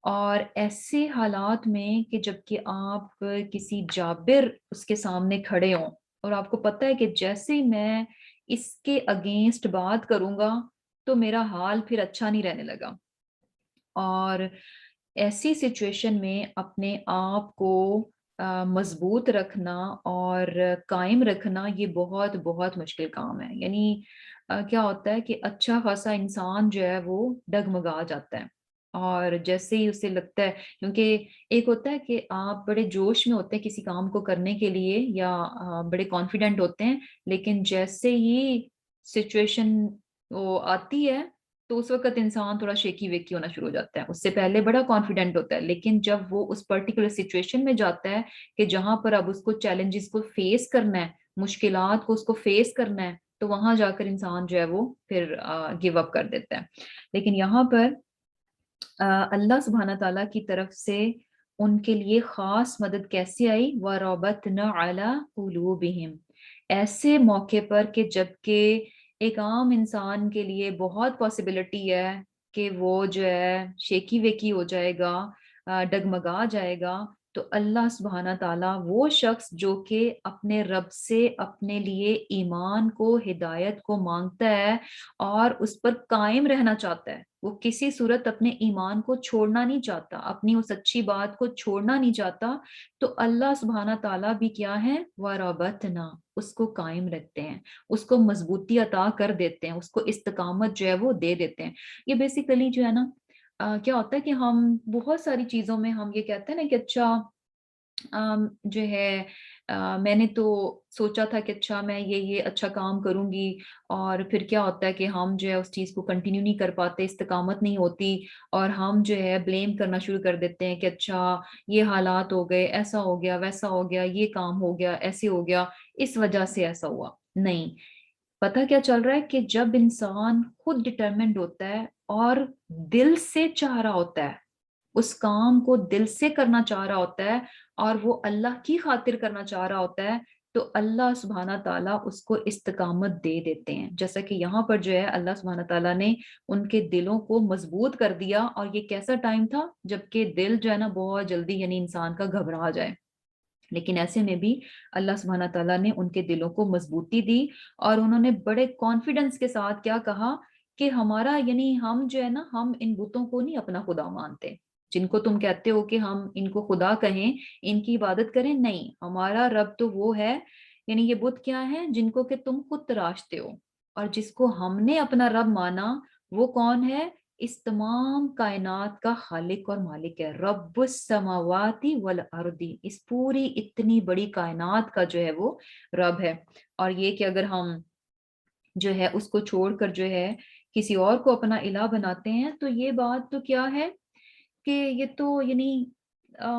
اور ایسے حالات میں کہ جب کہ آپ کسی جابر اس کے سامنے کھڑے ہوں اور آپ کو پتہ ہے کہ جیسے ہی میں اس کے اگینسٹ بات کروں گا تو میرا حال پھر اچھا نہیں رہنے لگا، اور ایسی سچویشن میں اپنے آپ کو مضبوط رکھنا اور قائم رکھنا یہ بہت بہت مشکل کام ہے، یعنی کیا ہوتا ہے کہ اچھا خاصا انسان جو ہے وہ ڈگمگا جاتا ہے، اور جیسے ہی اسے لگتا ہے، کیونکہ ایک ہوتا ہے کہ آپ بڑے جوش میں ہوتے ہیں کسی کام کو کرنے کے لیے یا بڑے کانفیڈنٹ ہوتے ہیں، لیکن جیسے ہی سچویشن وہ آتی ہے تو اس وقت انسان تھوڑا شیکی ویکی ہونا شروع ہو جاتا ہے، اس سے پہلے بڑا کانفیڈنٹ ہوتا ہے، لیکن جب وہ اس پرٹیکولر سچویشن میں جاتا ہے کہ جہاں پر اب اس کو چیلنجز کو فیس کرنا ہے، مشکلات کو اس کو فیس کرنا ہے، تو وہاں جا کر انسان جو ہے وہ پھر گیو اپ کر دیتا ہے۔ لیکن یہاں پر اللہ سبحانہ تعالیٰ کی طرف سے ان کے لیے خاص مدد کیسے آئی، وَرَبَطْنَا عَلَىٰ قُلُوبِهِمْ، ایسے موقع پر کہ جب کہ ایک عام انسان کے لیے بہت پاسبلٹی ہے کہ وہ جو ہے شیکی ویکی ہو جائے گا، ڈگمگا جائے گا، تو اللہ سبحانہ تعالیٰ وہ شخص جو کہ اپنے رب سے اپنے لیے ایمان کو، ہدایت کو مانگتا ہے اور اس پر قائم رہنا چاہتا ہے، وہ کسی صورت اپنے ایمان کو چھوڑنا نہیں چاہتا، اپنی اس اچھی بات کو چھوڑنا نہیں چاہتا، تو اللہ سبحانہ تعالیٰ بھی کیا ہے، وَرَبَطْنَا، اس کو قائم رکھتے ہیں، اس کو مضبوطی عطا کر دیتے ہیں، اس کو استقامت جو ہے وہ دے دیتے ہیں۔ یہ بیسیکلی جو ہے نا کیا ہوتا ہے کہ ہم بہت ساری چیزوں میں ہم یہ کہتے ہیں نا کہ اچھا جو ہے میں نے تو سوچا تھا کہ اچھا میں یہ اچھا کام کروں گی، اور پھر کیا ہوتا ہے کہ ہم جو ہے اس چیز کو کنٹینیو نہیں کر پاتے، استقامت نہیں ہوتی، اور ہم جو ہے بلیم کرنا شروع کر دیتے ہیں کہ اچھا یہ حالات ہو گئے، ایسا ہو گیا، ویسا ہو گیا، یہ کام ہو گیا، ایسے ہو گیا، اس وجہ سے ایسا ہوا۔ نہیں، پتہ کیا چل رہا ہے کہ جب انسان خود ڈٹرمنڈ ہوتا ہے اور دل سے چاہ رہا ہوتا ہے، اس کام کو دل سے کرنا چاہ رہا ہوتا ہے اور وہ اللہ کی خاطر کرنا چاہ رہا ہوتا ہے، تو اللہ سبحانہ تعالیٰ اس کو استقامت دے دیتے ہیں. جیسا کہ یہاں پر جو ہے اللہ سبحانہ تعالیٰ نے ان کے دلوں کو مضبوط کر دیا. اور یہ کیسا ٹائم تھا جبکہ دل جو ہے نا بہت جلدی یعنی انسان کا گھبرا جائے، لیکن ایسے میں بھی اللہ سبحانہ تعالیٰ نے ان کے دلوں کو مضبوطی دی، اور انہوں نے بڑے کانفیڈنس کے ساتھ کیا کہا کہ ہمارا یعنی ہم جو ہے نا ہم ان بتوں کو نہیں اپنا خدا مانتے، جن کو تم کہتے ہو کہ ہم ان کو خدا کہیں، ان کی عبادت کریں، نہیں، ہمارا رب تو وہ ہے، یعنی یہ بت کیا ہے جن کو کہ تم خود تراشتے ہو، اور جس کو ہم نے اپنا رب مانا وہ کون ہے؟ اس تمام کائنات کا خالق اور مالک ہے، رب السماواتی والارضی، اس پوری اتنی بڑی کائنات کا جو ہے وہ رب ہے. اور یہ کہ اگر ہم جو ہے اس کو چھوڑ کر جو ہے کسی اور کو اپنا الہ بناتے ہیں تو یہ بات تو کیا ہے کہ یہ تو یعنی آ،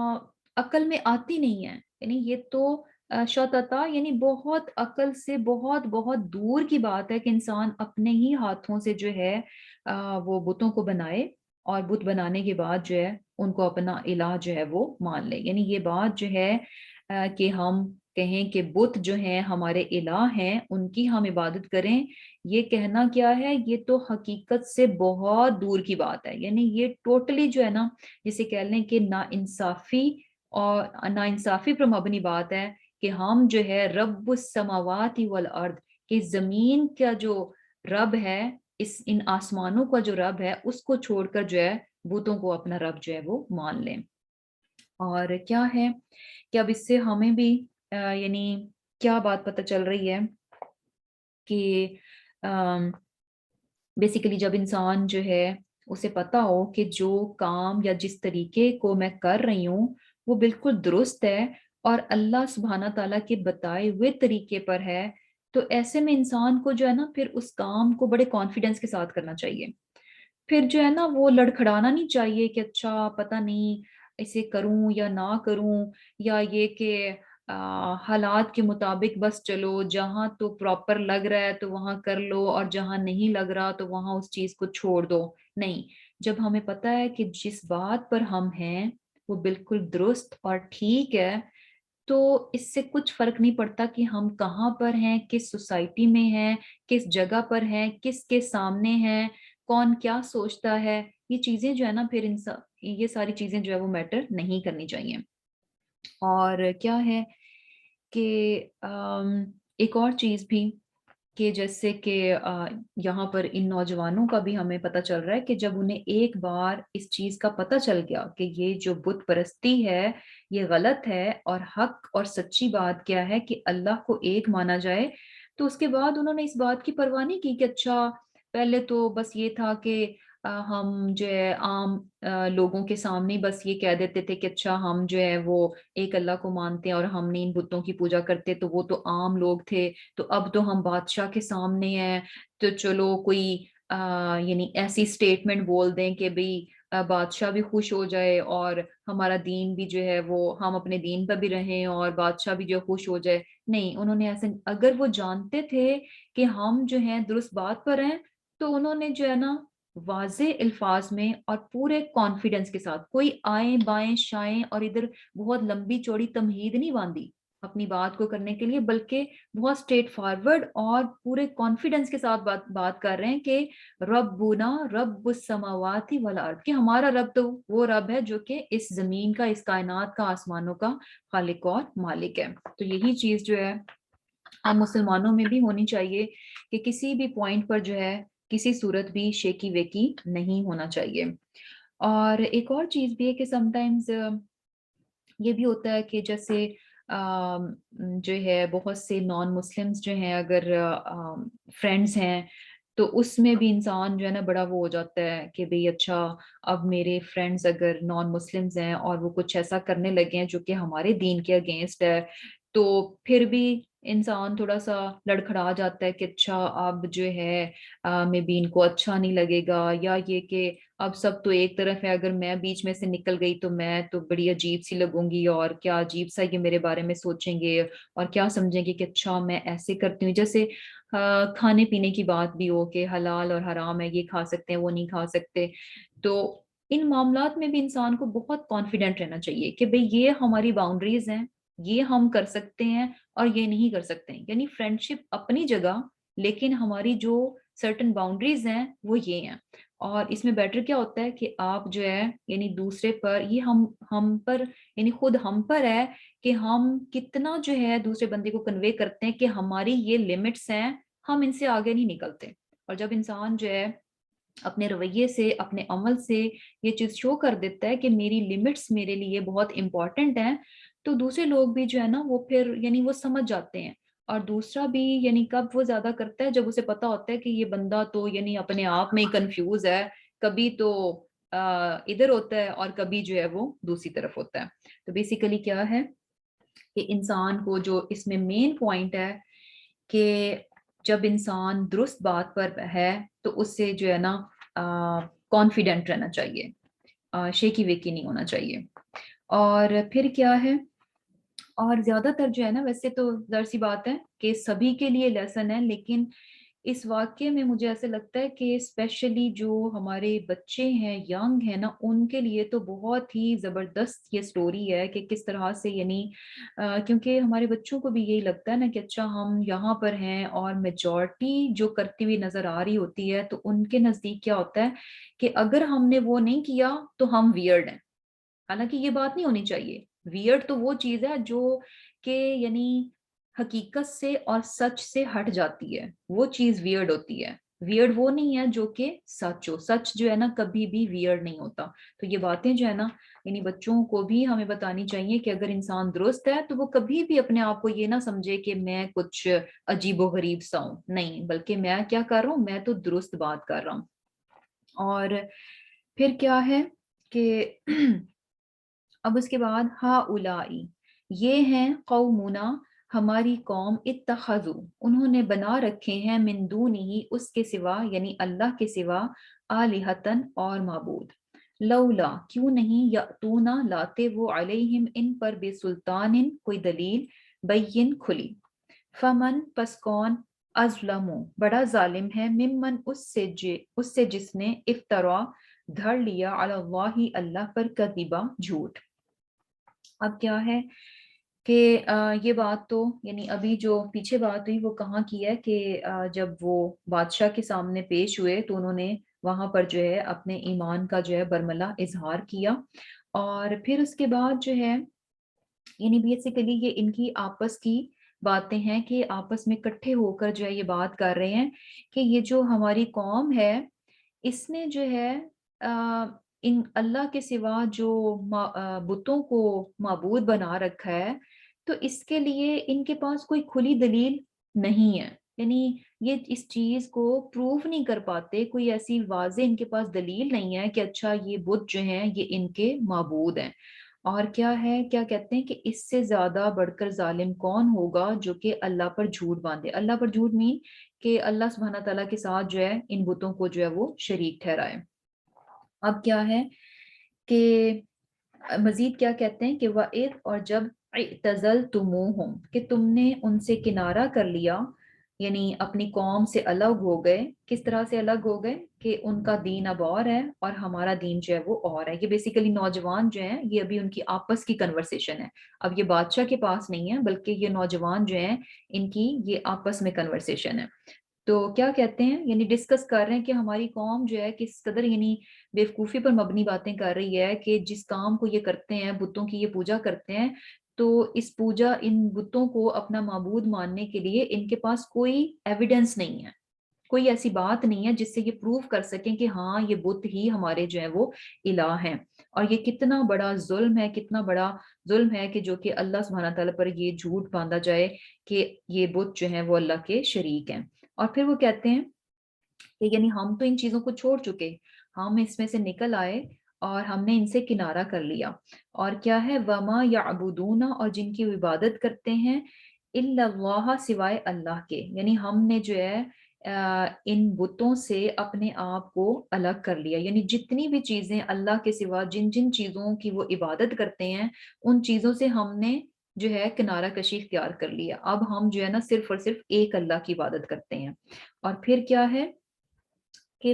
عقل میں آتی نہیں ہے، یعنی یہ تو شتتا یعنی بہت عقل سے بہت بہت دور کی بات ہے کہ انسان اپنے ہی ہاتھوں سے جو ہے وہ بتوں کو بنائے، اور بت بنانے کے بعد جو ہے ان کو اپنا الہ جو ہے وہ مان لے. یعنی یہ بات جو ہے کہ ہم کہیں کہ بت جو ہیں ہمارے الہ ہیں، ان کی ہم عبادت کریں، یہ کہنا کیا ہے؟ یہ تو حقیقت سے بہت دور کی بات ہے. یعنی یہ ٹوٹلی جو ہے نا جسے کہہ لیں کہ نا انصافی اور نا انصافی پر مبنی بات ہے کہ ہم جو ہے رب السماوات والارض، کہ زمین کا جو رب ہے، ان آسمانوں کا جو رب ہے، اس کو چھوڑ کر جو ہے بتوں کو اپنا رب جو ہے وہ مان لیں. اور کیا ہے کہ اب اس سے ہمیں بھی یعنی کیا بات پتہ چل رہی ہے کہ بیسیکلی جب انسان جو ہے اسے پتا ہو کہ جو کام یا جس طریقے کو میں کر رہی ہوں وہ بالکل درست ہے اور اللہ سبحانہ تعالیٰ کے بتائے ہوئے طریقے پر ہے، تو ایسے میں انسان کو جو ہے نا پھر اس کام کو بڑے کانفیڈنس کے ساتھ کرنا چاہیے. پھر جو ہے نا وہ لڑکھڑانا نہیں چاہیے کہ اچھا پتہ نہیں اسے کروں یا نہ کروں، یا یہ کہ حالات کے مطابق بس چلو، جہاں تو پراپر لگ رہا ہے تو وہاں کر لو اور جہاں نہیں لگ رہا تو وہاں اس چیز کو چھوڑ دو. نہیں، جب ہمیں پتہ ہے کہ جس بات پر ہم ہیں وہ بالکل درست اور ٹھیک ہے، تو اس سے کچھ فرق نہیں پڑتا کہ ہم کہاں پر ہیں، کس سوسائٹی میں ہیں، کس جگہ پر ہیں، کس کے سامنے ہیں، کون کیا سوچتا ہے. یہ چیزیں جو ہے نا پھر یہ ساری چیزیں جو ہے وہ میٹر نہیں کرنی چاہیے. اور کیا ہے کہ ایک اور چیز بھی کہ جیسے کہ یہاں پر ان نوجوانوں کا بھی ہمیں پتہ چل رہا ہے کہ جب انہیں ایک بار اس چیز کا پتہ چل گیا کہ یہ جو بت پرستی ہے یہ غلط ہے اور حق اور سچی بات کیا ہے کہ اللہ کو ایک مانا جائے، تو اس کے بعد انہوں نے اس بات کی پرواہ نہیں کی کہ اچھا پہلے تو بس یہ تھا کہ ہم جو ہے عام لوگوں کے سامنے بس یہ کہہ دیتے تھے کہ اچھا ہم جو ہے وہ ایک اللہ کو مانتے ہیں اور ہم نے ان بتوں کی پوجا کرتے، تو وہ تو عام لوگ تھے. تو اب تو ہم بادشاہ کے سامنے ہیں تو چلو کوئی یعنی ایسی سٹیٹمنٹ بول دیں کہ بھئی بادشاہ بھی خوش ہو جائے اور ہمارا دین بھی جو ہے وہ ہم اپنے دین پر بھی رہیں اور بادشاہ بھی جو خوش ہو جائے. نہیں، انہوں نے ایسے، اگر وہ جانتے تھے کہ ہم جو ہیں درست بات پر ہیں تو انہوں نے جو ہے نا واضح الفاظ میں اور پورے کانفیڈنس کے ساتھ، کوئی آئیں بائیں شائیں اور ادھر بہت لمبی چوڑی تمہید نہیں باندھی اپنی بات کو کرنے کے لیے، بلکہ بہت اسٹریٹ فارورڈ اور پورے کانفیڈنس کے ساتھ بات کر رہے ہیں کہ ربنا رب السماوات والارض، کہ ہمارا رب تو وہ رب ہے جو کہ اس زمین کا، اس کائنات کا، آسمانوں کا خالق اور مالک ہے. تو یہی چیز جو ہے ہم مسلمانوں میں بھی ہونی چاہیے کہ کسی بھی پوائنٹ پر جو ہے کسی صورت بھی شیکی ویکی نہیں ہونا چاہیے. اور ایک اور چیز بھی ہے کہ سم ٹائمز یہ بھی ہوتا ہے کہ جیسے جو ہے بہت سے نان مسلمز جو ہیں اگر فرینڈز ہیں تو اس میں بھی انسان جو ہے نا بڑا وہ ہو جاتا ہے کہ بھئی اچھا اب میرے فرینڈز اگر نان مسلمز ہیں اور وہ کچھ ایسا کرنے لگے ہیں جو کہ ہمارے دین کے اگینسٹ ہے، تو پھر بھی انسان تھوڑا سا لڑکھڑا جاتا ہے کہ اچھا اب جو ہے میں بھی ان کو اچھا نہیں لگے گا، یا یہ کہ اب سب تو ایک طرف ہے، اگر میں بیچ میں سے نکل گئی تو میں تو بڑی عجیب سی لگوں گی اور کیا عجیب سا یہ میرے بارے میں سوچیں گے اور کیا سمجھیں گے کہ اچھا میں ایسے کرتی ہوں. جیسے کھانے پینے کی بات بھی ہو کہ حلال اور حرام ہے، یہ کھا سکتے ہیں وہ نہیں کھا سکتے، تو ان معاملات میں بھی انسان کو بہت کانفیڈنٹ رہنا چاہیے کہ بھئی یہ ہماری باؤنڈریز ہیں، یہ ہم کر سکتے ہیں اور یہ نہیں کر سکتے ہیں. یعنی فرینڈشپ اپنی جگہ، لیکن ہماری جو سرٹن باؤنڈریز ہیں وہ یہ ہیں. اور اس میں بیٹر کیا ہوتا ہے کہ آپ جو ہے یعنی دوسرے پر یہ ہم پر یعنی خود ہم پر ہے کہ ہم کتنا جو ہے دوسرے بندے کو کنوے کرتے ہیں کہ ہماری یہ لمٹس ہیں، ہم ان سے آگے نہیں نکلتے. اور جب انسان جو ہے اپنے رویے سے، اپنے عمل سے یہ چیز شو کر دیتا ہے کہ میری لمٹس میرے لیے بہت امپورٹنٹ ہیں، تو دوسرے لوگ بھی جو ہے نا وہ پھر یعنی وہ سمجھ جاتے ہیں. اور دوسرا بھی یعنی کب وہ زیادہ کرتا ہے، جب اسے پتا ہوتا ہے کہ یہ بندہ تو یعنی اپنے آپ میں ہی کنفیوز ہے، کبھی تو ادھر ہوتا ہے اور کبھی جو ہے وہ دوسری طرف ہوتا ہے. تو بیسیکلی کیا ہے کہ انسان کو جو اس میں مین پوائنٹ ہے کہ جب انسان درست بات پر ہے تو اس سے جو ہے نا کانفیڈنٹ رہنا چاہیے، شیکی ویکی نہیں ہونا چاہیے. اور پھر کیا ہے، اور زیادہ تر جو ہے نا ویسے تو ظاہر سی بات ہے کہ سبھی کے لیے لیسن ہے، لیکن اس واقعے میں مجھے ایسے لگتا ہے کہ اسپیشلی جو ہمارے بچے ہیں، ینگ ہیں نا، ان کے لیے تو بہت ہی زبردست یہ سٹوری ہے کہ کس طرح سے یعنی کیونکہ ہمارے بچوں کو بھی یہی لگتا ہے نا کہ اچھا ہم یہاں پر ہیں اور میجورٹی جو کرتی ہوئی نظر آ رہی ہوتی ہے، تو ان کے نزدیک کیا ہوتا ہے کہ اگر ہم نے وہ نہیں کیا تو ہم ویئرڈ ہیں. حالانکہ یہ بات نہیں ہونی چاہیے. ویئرڈ تو وہ چیز ہے جو کہ یعنی حقیقت سے اور سچ سے ہٹ جاتی ہے، وہ چیز ویئرڈ ہوتی ہے. ویئرڈ وہ نہیں ہے جو کہ سچ ہو. سچ جو ہے نا کبھی بھی ویئرڈ نہیں ہوتا. تو یہ باتیں جو ہے نا یعنی بچوں کو بھی ہمیں بتانی چاہیے کہ اگر انسان درست ہے تو وہ کبھی بھی اپنے آپ کو یہ نہ سمجھے کہ میں کچھ عجیب و غریب سا ہوں. نہیں، بلکہ میں کیا کر رہا ہوں، میں تو درست بات کر رہا ہوں. اور پھر کیا ہے کہ اب اس کے بعد ہا اولائی، یہ ہیں قومنا، ہماری قوم، اتخذو، انہوں نے بنا رکھے ہیں، من دونہی، اس کے سوا یعنی اللہ کے سوا، آلہتن، اور معبود. لولا، کیوں نہیں، یاتونا، لاتے وہ، علیہم، ان پر، بے سلطان، کوئی دلیل، بین، کھلی. فمن، پس کون، ازلمو، بڑا ظالم ہے، ممن، اس سے جس نے، افترا، دھر لیا، علی اللہ، اللہ پر، کذبا، جھوٹ. اب کیا ہے کہ یہ بات تو یعنی ابھی جو پیچھے بات ہوئی وہ کہاں کی ہے کہ جب وہ بادشاہ کے سامنے پیش ہوئے تو انہوں نے وہاں پر جو ہے اپنے ایمان کا جو ہے برملا اظہار کیا. اور پھر اس کے بعد جو ہے یعنی بیسیکلی یہ ان کی آپس کی باتیں ہیں کہ آپس میں کٹھے ہو کر جو ہے یہ بات کر رہے ہیں کہ یہ جو ہماری قوم ہے، اس نے جو ہے ان اللہ کے سوا جو بتوں کو معبود بنا رکھا ہے، تو اس کے لیے ان کے پاس کوئی کھلی دلیل نہیں ہے. یعنی یہ اس چیز کو پروف نہیں کر پاتے، کوئی ایسی واضح ان کے پاس دلیل نہیں ہے کہ اچھا یہ بت جو ہیں یہ ان کے معبود ہیں. اور کیا ہے، کیا کہتے ہیں کہ اس سے زیادہ بڑھ کر ظالم کون ہوگا جو کہ اللہ پر جھوٹ باندھے. اللہ پر جھوٹ مین کہ اللہ سبحانہ تعالیٰ کے ساتھ جو ہے ان بتوں کو جو ہے وہ شریک ٹھہرائے. اب کیا ہے کہ مزید کیا کہتے ہیں کہ وَإِذْ، اور جب، اعتزلتموہم، کہ تم نے ان سے کنارہ کر لیا، یعنی اپنی قوم سے الگ ہو گئے. کس طرح سے الگ ہو گئے کہ ان کا دین اب اور ہے اور ہمارا دین جو ہے وہ اور ہے. یہ بیسیکلی نوجوان جو ہیں یہ ابھی ان کی آپس کی کنورسیشن ہے. اب یہ بادشاہ کے پاس نہیں ہے بلکہ یہ نوجوان جو ہیں ان کی یہ آپس میں کنورسیشن ہے. تو کیا کہتے ہیں یعنی ڈسکس کر رہے ہیں کہ ہماری قوم جو ہے کس قدر یعنی بیوقوفی پر مبنی باتیں کر رہی ہے کہ جس کام کو یہ کرتے ہیں، بتوں کی یہ پوجا کرتے ہیں، تو اس پوجا ان بتوں کو اپنا معبود ماننے کے لیے ان کے پاس کوئی ایویڈنس نہیں ہے، کوئی ایسی بات نہیں ہے جس سے یہ پروف کر سکیں کہ ہاں یہ بت ہی ہمارے جو ہے وہ الہ ہیں. اور یہ کتنا بڑا ظلم ہے، کتنا بڑا ظلم ہے کہ جو کہ اللہ سبحانہ تعالیٰ پر یہ جھوٹ باندھا جائے کہ یہ بت جو ہیں وہ اللہ کے شریک ہیں. اور پھر وہ کہتے ہیں کہ یعنی ہم تو ان چیزوں کو چھوڑ چکے، ہم اس میں سے نکل آئے اور ہم نے ان سے کنارہ کر لیا. اور کیا ہے، وما یعبدون، اور جن کی عبادت کرتے ہیں، الا اللہ، سوائے اللہ کے. یعنی ہم نے جو ہے ان بتوں سے اپنے آپ کو الگ کر لیا. یعنی جتنی بھی چیزیں اللہ کے سوا جن جن چیزوں کی وہ عبادت کرتے ہیں ان چیزوں سے ہم نے جو ہے کنارہ کشی اختیار کر لیا. اب ہم جو ہے نا صرف اور صرف ایک اللہ کی عبادت کرتے ہیں. اور پھر کیا ہے کہ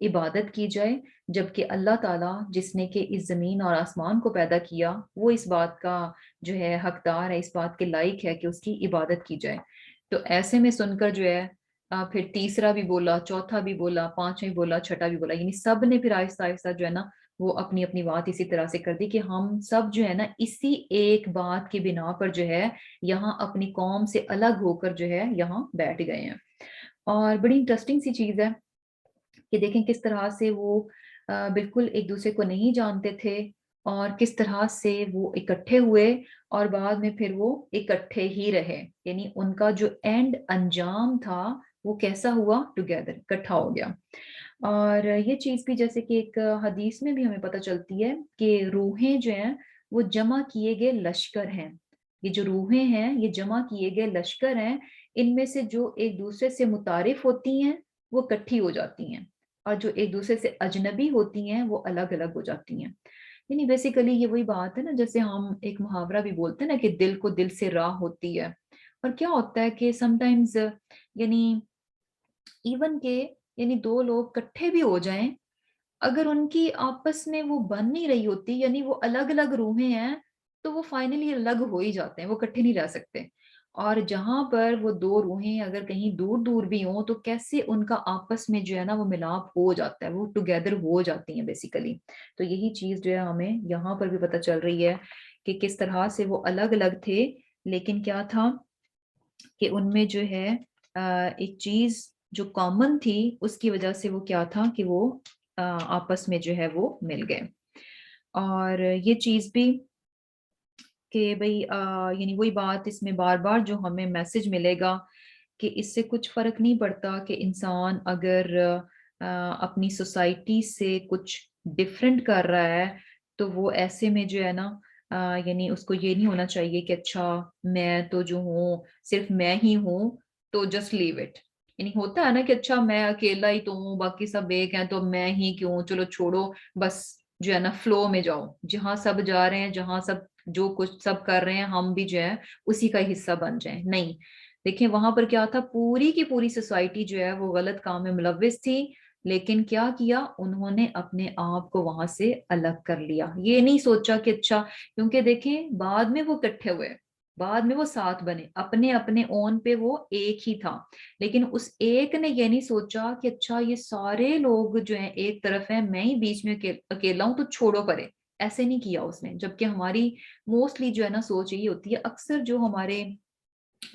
عبادت کی جائے، جبکہ اللہ تعالیٰ جس نے کہ اس زمین اور آسمان کو پیدا کیا وہ اس بات کا جو ہے حقدار ہے، اس بات کے لائق ہے کہ اس کی عبادت کی جائے۔ تو ایسے میں سن کر جو ہے پھر تیسرا بھی بولا، چوتھا بھی بولا، پانچویں بولا، چھٹا بھی بولا، یعنی سب نے پھر آہستہ آہستہ جو ہے نا وہ اپنی اپنی بات اسی طرح سے کر دی کہ ہم سب جو ہے نا اسی ایک بات کی بنا پر جو ہے یہاں اپنی قوم سے الگ ہو کر جو ہے یہاں بیٹھ گئے ہیں۔ اور بڑی انٹرسٹنگ سی چیز ہے کہ دیکھیں کس طرح سے وہ بالکل ایک دوسرے کو نہیں جانتے تھے، اور کس طرح سے وہ اکٹھے ہوئے اور بعد میں پھر وہ اکٹھے ہی رہے، یعنی ان کا جو اینڈ انجام تھا وہ کیسا ہوا، ٹوگیدر، اکٹھا ہو گیا۔ اور یہ چیز بھی جیسے کہ ایک حدیث میں بھی ہمیں پتہ چلتی ہے کہ روحیں جو ہیں وہ جمع کیے گئے لشکر ہیں، یہ جو روحیں ہیں یہ جمع کیے گئے لشکر ہیں، ان میں سے جو ایک دوسرے سے متعارف ہوتی ہیں وہ اکٹھی ہو جاتی ہیں، اور جو ایک دوسرے سے اجنبی ہوتی ہیں وہ الگ الگ ہو جاتی ہیں۔ یعنی بیسیکلی یہ وہی بات ہے نا، جیسے ہم ایک محاورہ بھی بولتے ہیں نا کہ دل کو دل سے راہ ہوتی ہے، اور کیا ہوتا ہے کہ سم ٹائمز یعنی ایون کہ یعنی دو لوگ کٹھے بھی ہو جائیں، اگر ان کی آپس میں وہ بن نہیں رہی ہوتی، یعنی وہ الگ الگ روحیں ہیں، تو وہ فائنلی الگ ہو ہی جاتے ہیں، وہ کٹھے نہیں رہ سکتے۔ اور جہاں پر وہ دو روحیں اگر کہیں دور دور بھی ہوں تو کیسے ان کا آپس میں جو ہے نا وہ ملاپ ہو جاتا ہے، وہ ٹوگیدر ہو جاتی ہیں بیسیکلی۔ تو یہی چیز جو ہے ہمیں یہاں پر بھی پتہ چل رہی ہے کہ کس طرح سے وہ الگ الگ تھے، لیکن کیا تھا کہ ان میں جو ہے ایک چیز جو کامن تھی، اس کی وجہ سے وہ کیا تھا کہ وہ آپس میں جو ہے وہ مل گئے۔ اور یہ چیز بھی کہ بھئی یعنی وہی بات اس میں بار بار جو ہمیں میسج ملے گا کہ اس سے کچھ فرق نہیں پڑتا کہ انسان اگر اپنی سوسائٹی سے کچھ ڈفرینٹ کر رہا ہے، تو وہ ایسے میں جو ہے نا یعنی اس کو یہ نہیں ہونا چاہیے کہ اچھا میں تو جو ہوں صرف میں ہی ہوں تو جسٹ لیو اٹ، یعنی ہوتا ہے نا کہ اچھا میں اکیلا ہی تو ہوں، باقی سب ایک ہیں تو میں ہی کیوں، چلو چھوڑو، بس جو ہے نا فلو میں جاؤ، جہاں سب جا رہے ہیں، جہاں سب جو کچھ سب کر رہے ہیں ہم بھی جو ہے اسی کا حصہ بن جائیں۔ نہیں، دیکھیں وہاں پر کیا تھا، پوری کی پوری سوسائٹی جو ہے وہ غلط کام میں ملوث تھی، لیکن کیا کیا انہوں نے اپنے آپ کو وہاں سے الگ کر لیا، یہ نہیں سوچا کہ اچھا، کیونکہ دیکھیں بعد میں وہ اکٹھے ہوئے، بعد میں وہ ساتھ بنے، اپنے اپنے اون پہ وہ ایک ہی تھا، لیکن اس ایک نے یہ نہیں سوچا کہ اچھا یہ سارے لوگ جو ہیں ایک طرف ہیں، میں ہی بیچ میں اکیلا ہوں تو چھوڑو پرے، ایسے نہیں کیا اس نے۔ جبکہ ہماری موسٹلی جو ہے نا سوچ یہی ہوتی ہے، اکثر جو ہمارے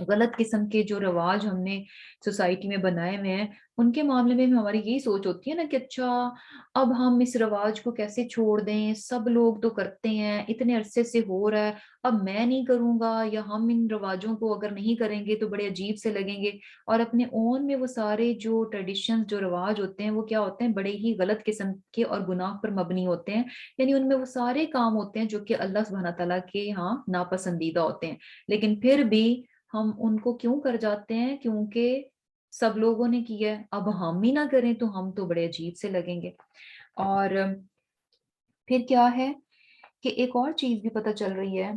غلط قسم کے جو رواج ہم نے سوسائٹی میں بنائے ہوئے ہیں، ان کے معاملے میں بھی ہماری یہی سوچ ہوتی ہے نا کہ اچھا اب ہم اس رواج کو کیسے چھوڑ دیں، سب لوگ تو کرتے ہیں، اتنے عرصے سے ہو رہا ہے، اب میں نہیں کروں گا، یا ہم ان رواجوں کو اگر نہیں کریں گے تو بڑے عجیب سے لگیں گے۔ اور اپنے اون میں وہ سارے جو ٹریڈیشنز جو رواج ہوتے ہیں وہ کیا ہوتے ہیں، بڑے ہی غلط قسم کے اور گناہ پر مبنی ہوتے ہیں، یعنی ان میں وہ سارے کام ہوتے ہیں جو کہ اللہ سبحانہ تعالیٰ کے ہاں ناپسندیدہ ہوتے ہیں، لیکن پھر بھی ہم ان کو کیوں کر جاتے ہیں، کیونکہ سب لوگوں نے کیا ہے، اب ہم ہی نہ کریں تو ہم تو بڑے عجیب سے لگیں گے۔ اور پھر کیا ہے کہ ایک اور چیز بھی پتہ چل رہی ہے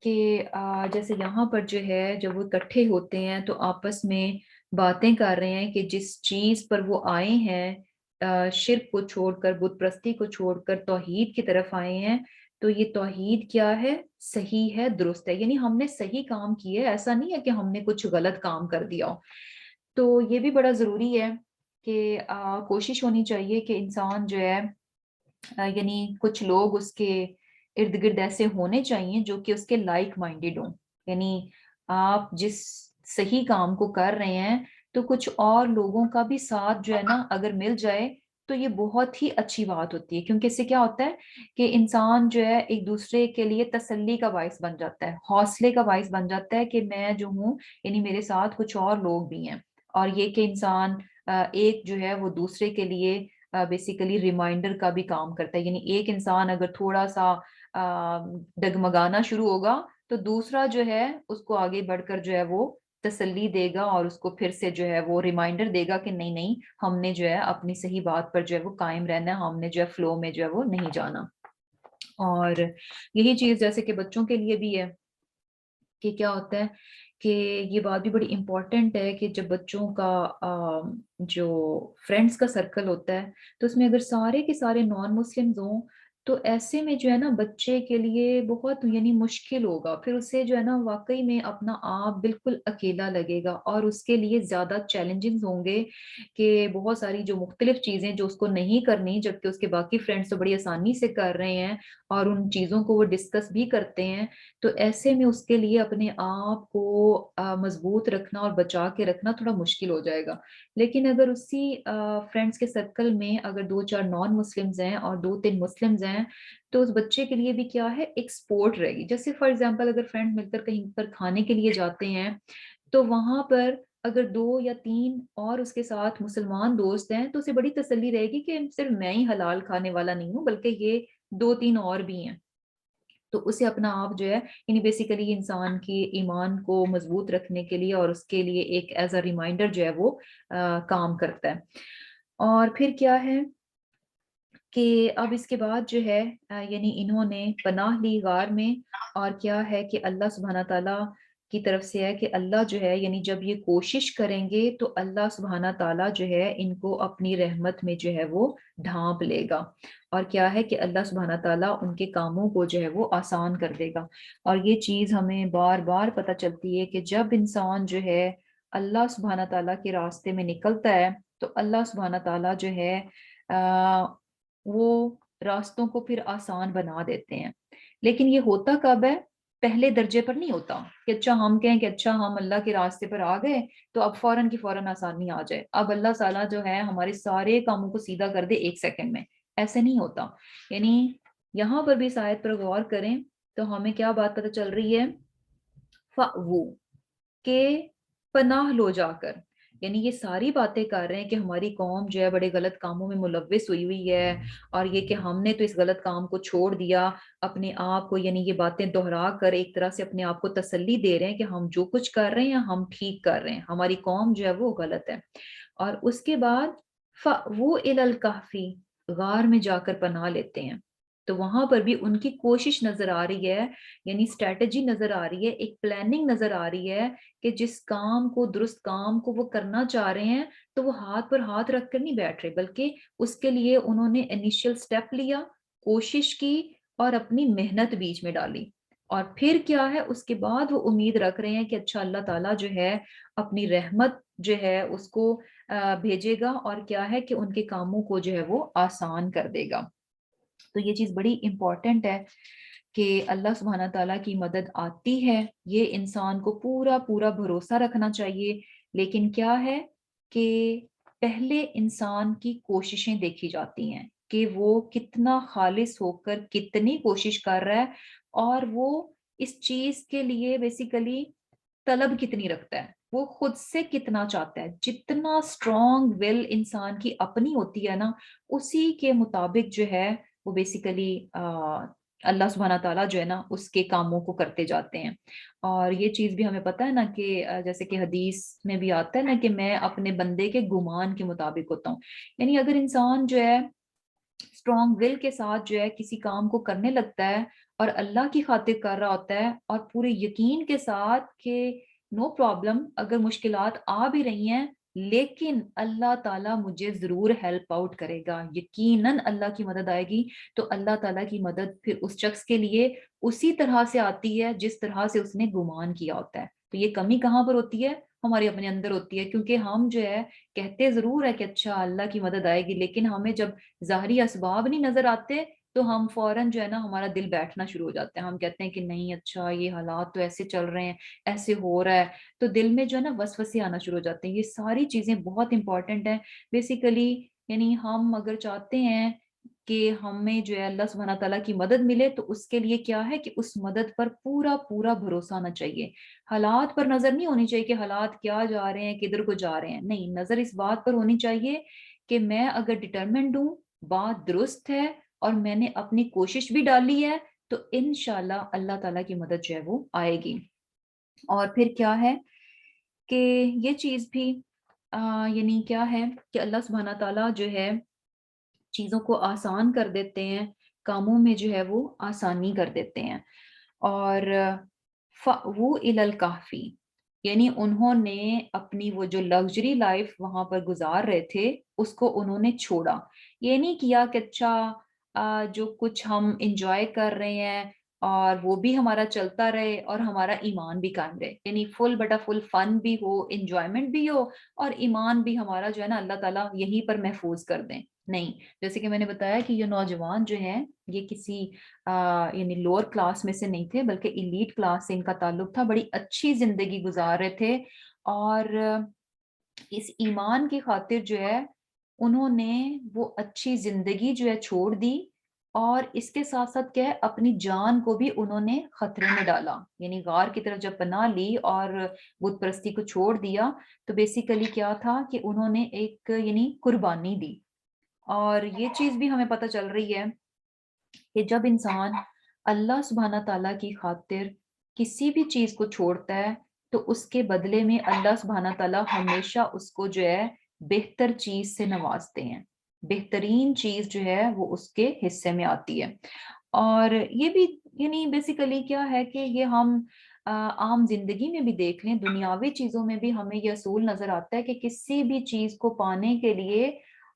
کہ جیسے یہاں پر جو ہے جب وہ اکٹھے ہوتے ہیں تو آپس میں باتیں کر رہے ہیں کہ جس چیز پر وہ آئے ہیں، شرک کو چھوڑ کر، بت پرستی کو چھوڑ کر توحید کی طرف آئے ہیں، تو یہ توحید کیا ہے، صحیح ہے، درست ہے، یعنی ہم نے صحیح کام کیے، ایسا نہیں ہے کہ ہم نے کچھ غلط کام کر دیا ہو۔ تو یہ بھی بڑا ضروری ہے کہ کوشش ہونی چاہیے کہ انسان جو ہے یعنی کچھ لوگ اس کے ارد گرد ایسے ہونے چاہیے جو کہ اس کے لائک مائنڈیڈ ہوں، یعنی آپ جس صحیح کام کو کر رہے ہیں تو کچھ اور لوگوں کا بھی ساتھ جو ہے نا اگر مل جائے تو یہ بہت ہی اچھی بات ہوتی ہے، کیونکہ اس سے کیا ہوتا ہے کہ انسان جو ہے ایک دوسرے کے لیے تسلی کا باعث بن جاتا ہے، حوصلے کا باعث بن جاتا ہے کہ میں جو ہوں یعنی میرے ساتھ کچھ اور لوگ بھی ہیں، اور یہ کہ انسان ایک جو ہے وہ دوسرے کے لیے بیسیکلی ریمائنڈر کا بھی کام کرتا ہے، یعنی ایک انسان اگر تھوڑا سا ڈگمگانا شروع ہوگا تو دوسرا جو ہے اس کو آگے بڑھ کر جو ہے وہ تسلی دے گا اور اس کو پھر سے جو ہے وہ ریمائنڈر دے گا کہ نہیں نہیں، ہم نے جو ہے اپنی صحیح بات پر جو ہے وہ قائم رہنا ہے، ہم نے جو ہے فلو میں جو ہے وہ نہیں جانا۔ اور یہی چیز جیسے کہ بچوں کے لیے بھی ہے کہ کیا ہوتا ہے کہ یہ بات بھی بڑی امپورٹنٹ ہے کہ جب بچوں کا جو فرینڈس کا سرکل ہوتا ہے تو اس میں اگر سارے کے سارے نان مسلمز ہوں تو ایسے میں جو ہے نا بچے کے لیے بہت یعنی مشکل ہوگا، پھر اسے جو ہے نا واقعی میں اپنا آپ بالکل اکیلا لگے گا اور اس کے لیے زیادہ چیلنجنگ ہوں گے کہ بہت ساری جو مختلف چیزیں جو اس کو نہیں کرنی جبکہ اس کے باقی فرینڈس تو بڑی آسانی سے کر رہے ہیں اور ان چیزوں کو وہ ڈسکس بھی کرتے ہیں، تو ایسے میں اس کے لیے اپنے آپ کو مضبوط رکھنا اور بچا کے رکھنا تھوڑا مشکل ہو جائے گا۔ لیکن اگر اسی فرینڈس کے سرکل میں اگر دو چار نان مسلمز ہیں اور دو تین مسلمز ہیں تو اس بچے کے لیے بھی کیا ہے ایک سپورٹ رہے گی۔ جیسے فار ایگزامپل اگر فرینڈ مل کر کہیں پر کھانے کے لیے جاتے ہیں تو وہاں پر اگر دو یا تین اور اس کے ساتھ مسلمان دوست ہیں تو اسے بڑی تسلی رہے گی کہ صرف میں ہی حلال کھانے والا نہیں ہوں بلکہ یہ دو تین اور بھی ہیں، تو اسے اپنا آپ جو ہے یعنی بیسیکلی انسان کی ایمان کو مضبوط رکھنے کے لیے اور اس کے لیے ایک ایز اے ریمائنڈر جو ہے وہ کام کرتا ہے۔ اور پھر کیا ہے کہ اب اس کے بعد جو ہے یعنی انہوں نے پناہ لی غار میں، اور کیا ہے کہ اللہ سبحانہ تعالیٰ کی طرف سے ہے کہ اللہ جو ہے یعنی جب یہ کوشش کریں گے تو اللہ سبحانہ تعالیٰ جو ہے ان کو اپنی رحمت میں جو ہے وہ ڈھانپ لے گا، اور کیا ہے کہ اللہ سبحانہ تعالیٰ ان کے کاموں کو جو ہے وہ آسان کر دے گا۔ اور یہ چیز ہمیں بار بار پتہ چلتی ہے کہ جب انسان جو ہے اللہ سبحانہ تعالیٰ کے راستے میں نکلتا ہے تو اللہ سبحانہ تعالیٰ جو ہے وہ راستوں کو پھر آسان بنا دیتے ہیں۔ لیکن یہ ہوتا کب ہے؟ پہلے درجے پر نہیں ہوتا کہ اچھا ہم کہیں کہ اچھا ہم اللہ کے راستے پر آ گئے تو اب فوراً کی فوراً آسانی آ جائے، اب اللہ تعالیٰ جو ہے ہمارے سارے کاموں کو سیدھا کر دے ایک سیکنڈ میں، ایسے نہیں ہوتا۔ یعنی یہاں پر بھی اس آیت پر غور کریں تو ہمیں کیا بات پتہ چل رہی ہے؟ فَأْوُوا کہ پناہ لو جا کر، یعنی یہ ساری باتیں کر رہے ہیں کہ ہماری قوم جو ہے بڑے غلط کاموں میں ملوث ہوئی ہوئی ہے اور یہ کہ ہم نے تو اس غلط کام کو چھوڑ دیا اپنے آپ کو، یعنی یہ باتیں دہرا کر ایک طرح سے اپنے آپ کو تسلی دے رہے ہیں کہ ہم جو کچھ کر رہے ہیں ہم ٹھیک کر رہے ہیں، ہماری قوم جو ہے وہ غلط ہے۔ اور اس کے بعد وہ إِلَى الْكَهْفِ غار میں جا کر پناہ لیتے ہیں، تو وہاں پر بھی ان کی کوشش نظر آ رہی ہے، یعنی اسٹریٹجی نظر آ رہی ہے، ایک پلاننگ نظر آ رہی ہے کہ جس کام کو درست کام کو وہ کرنا چاہ رہے ہیں تو وہ ہاتھ پر ہاتھ رکھ کر نہیں بیٹھ رہے بلکہ اس کے لیے انہوں نے انیشیل سٹیپ لیا، کوشش کی اور اپنی محنت بیچ میں ڈالی، اور پھر کیا ہے اس کے بعد وہ امید رکھ رہے ہیں کہ اچھا اللہ تعالیٰ جو ہے اپنی رحمت جو ہے اس کو بھیجے گا اور کیا ہے کہ ان کے کاموں کو جو ہے وہ آسان کر دے گا۔ تو یہ چیز بڑی امپورٹنٹ ہے کہ اللہ سبحانہ تعالیٰ کی مدد آتی ہے، یہ انسان کو پورا پورا بھروسہ رکھنا چاہیے، لیکن کیا ہے کہ پہلے انسان کی کوششیں دیکھی جاتی ہیں کہ وہ کتنا خالص ہو کر کتنی کوشش کر رہا ہے اور وہ اس چیز کے لیے بیسیکلی طلب کتنی رکھتا ہے، وہ خود سے کتنا چاہتا ہے، جتنا اسٹرانگ ول انسان کی اپنی ہوتی ہے نا اسی کے مطابق جو ہے وہ بیسیکلی اللہ سبحانہ تعالیٰ جو ہے نا اس کے کاموں کو کرتے جاتے ہیں۔ اور یہ چیز بھی ہمیں پتہ ہے نا کہ جیسے کہ حدیث میں بھی آتا ہے نا کہ میں اپنے بندے کے گمان کے مطابق ہوتا ہوں، یعنی اگر انسان جو ہے اسٹرانگ ول کے ساتھ جو ہے کسی کام کو کرنے لگتا ہے اور اللہ کی خاطر کر رہا ہوتا ہے اور پورے یقین کے ساتھ کہ نو پرابلم اگر مشکلات آ بھی رہی ہیں لیکن اللہ تعالیٰ مجھے ضرور ہیلپ آؤٹ کرے گا، یقیناً اللہ کی مدد آئے گی، تو اللہ تعالیٰ کی مدد پھر اس شخص کے لیے اسی طرح سے آتی ہے جس طرح سے اس نے گمان کیا ہوتا ہے۔ تو یہ کمی کہاں پر ہوتی ہے؟ ہمارے اپنے اندر ہوتی ہے، کیونکہ ہم جو ہے کہتے ضرور ہے کہ اچھا اللہ کی مدد آئے گی لیکن ہمیں جب ظاہری اسباب نہیں نظر آتے تو ہم فوراً جو ہے نا ہمارا دل بیٹھنا شروع ہو جاتا ہے، ہم کہتے ہیں کہ نہیں اچھا یہ حالات تو ایسے چل رہے ہیں، ایسے ہو رہا ہے، تو دل میں جو ہے نا وسوسے آنا شروع ہو جاتے ہیں۔ یہ ساری چیزیں بہت امپورٹنٹ ہیں بیسیکلی، یعنی ہم اگر چاہتے ہیں کہ ہمیں جو ہے اللہ سبحانہ تعالیٰ کی مدد ملے تو اس کے لیے کیا ہے کہ اس مدد پر پورا پورا بھروسہ آنا چاہیے، حالات پر نظر نہیں ہونی چاہیے کہ حالات کیا جا رہے ہیں کدھر کو جا رہے ہیں، نہیں، نظر اس بات پر ہونی چاہیے کہ میں اگر ڈٹرمنڈ ہوں، بات درست ہے اور میں نے اپنی کوشش بھی ڈالی ہے تو انشاءاللہ اللہ تعالیٰ کی مدد جو ہے وہ آئے گی۔ اور پھر کیا ہے کہ یہ چیز بھی یعنی کیا ہے کہ اللہ سبحانہ تعالیٰ جو ہے چیزوں کو آسان کر دیتے ہیں، کاموں میں جو ہے وہ آسانی کر دیتے ہیں۔ اور فَأْوُوا إِلَى الْكَهْفِ، یعنی انہوں نے اپنی وہ جو لگژری لائف وہاں پر گزار رہے تھے اس کو انہوں نے چھوڑا. یہ نہیں کیا کہ اچھا جو کچھ ہم انجوائے کر رہے ہیں اور وہ بھی ہمارا چلتا رہے اور ہمارا ایمان بھی قائم رہے، یعنی فل بٹا فل فن بھی ہو، انجوائمنٹ بھی ہو، اور ایمان بھی ہمارا جو ہے نا اللہ تعالیٰ یہیں پر محفوظ کر دیں. نہیں، جیسے کہ میں نے بتایا کہ یہ نوجوان جو ہیں یہ کسی یعنی لوور کلاس میں سے نہیں تھے بلکہ ایلیٹ کلاس سے ان کا تعلق تھا، بڑی اچھی زندگی گزار رہے تھے، اور اس ایمان کی خاطر جو ہے انہوں نے وہ اچھی زندگی جو ہے چھوڑ دی، اور اس کے ساتھ ساتھ کیا ہے اپنی جان کو بھی انہوں نے خطرے میں ڈالا. یعنی غار کی طرف جب پناہ لی اور بت پرستی کو چھوڑ دیا تو بیسیکلی کیا تھا کہ انہوں نے ایک یعنی قربانی دی. اور یہ چیز بھی ہمیں پتہ چل رہی ہے کہ جب انسان اللہ سبحانہ تعالیٰ کی خاطر کسی بھی چیز کو چھوڑتا ہے تو اس کے بدلے میں اللہ سبحانہ تعالیٰ ہمیشہ اس کو جو ہے بہتر چیز سے نوازتے ہیں، بہترین چیز جو ہے وہ اس کے حصے میں آتی ہے. اور یہ بھی یعنی بیسیکلی کیا ہے کہ یہ ہم عام زندگی میں بھی دیکھ لیں، دنیاوی چیزوں میں بھی ہمیں یہ اصول نظر آتا ہے کہ کسی بھی چیز کو پانے کے لیے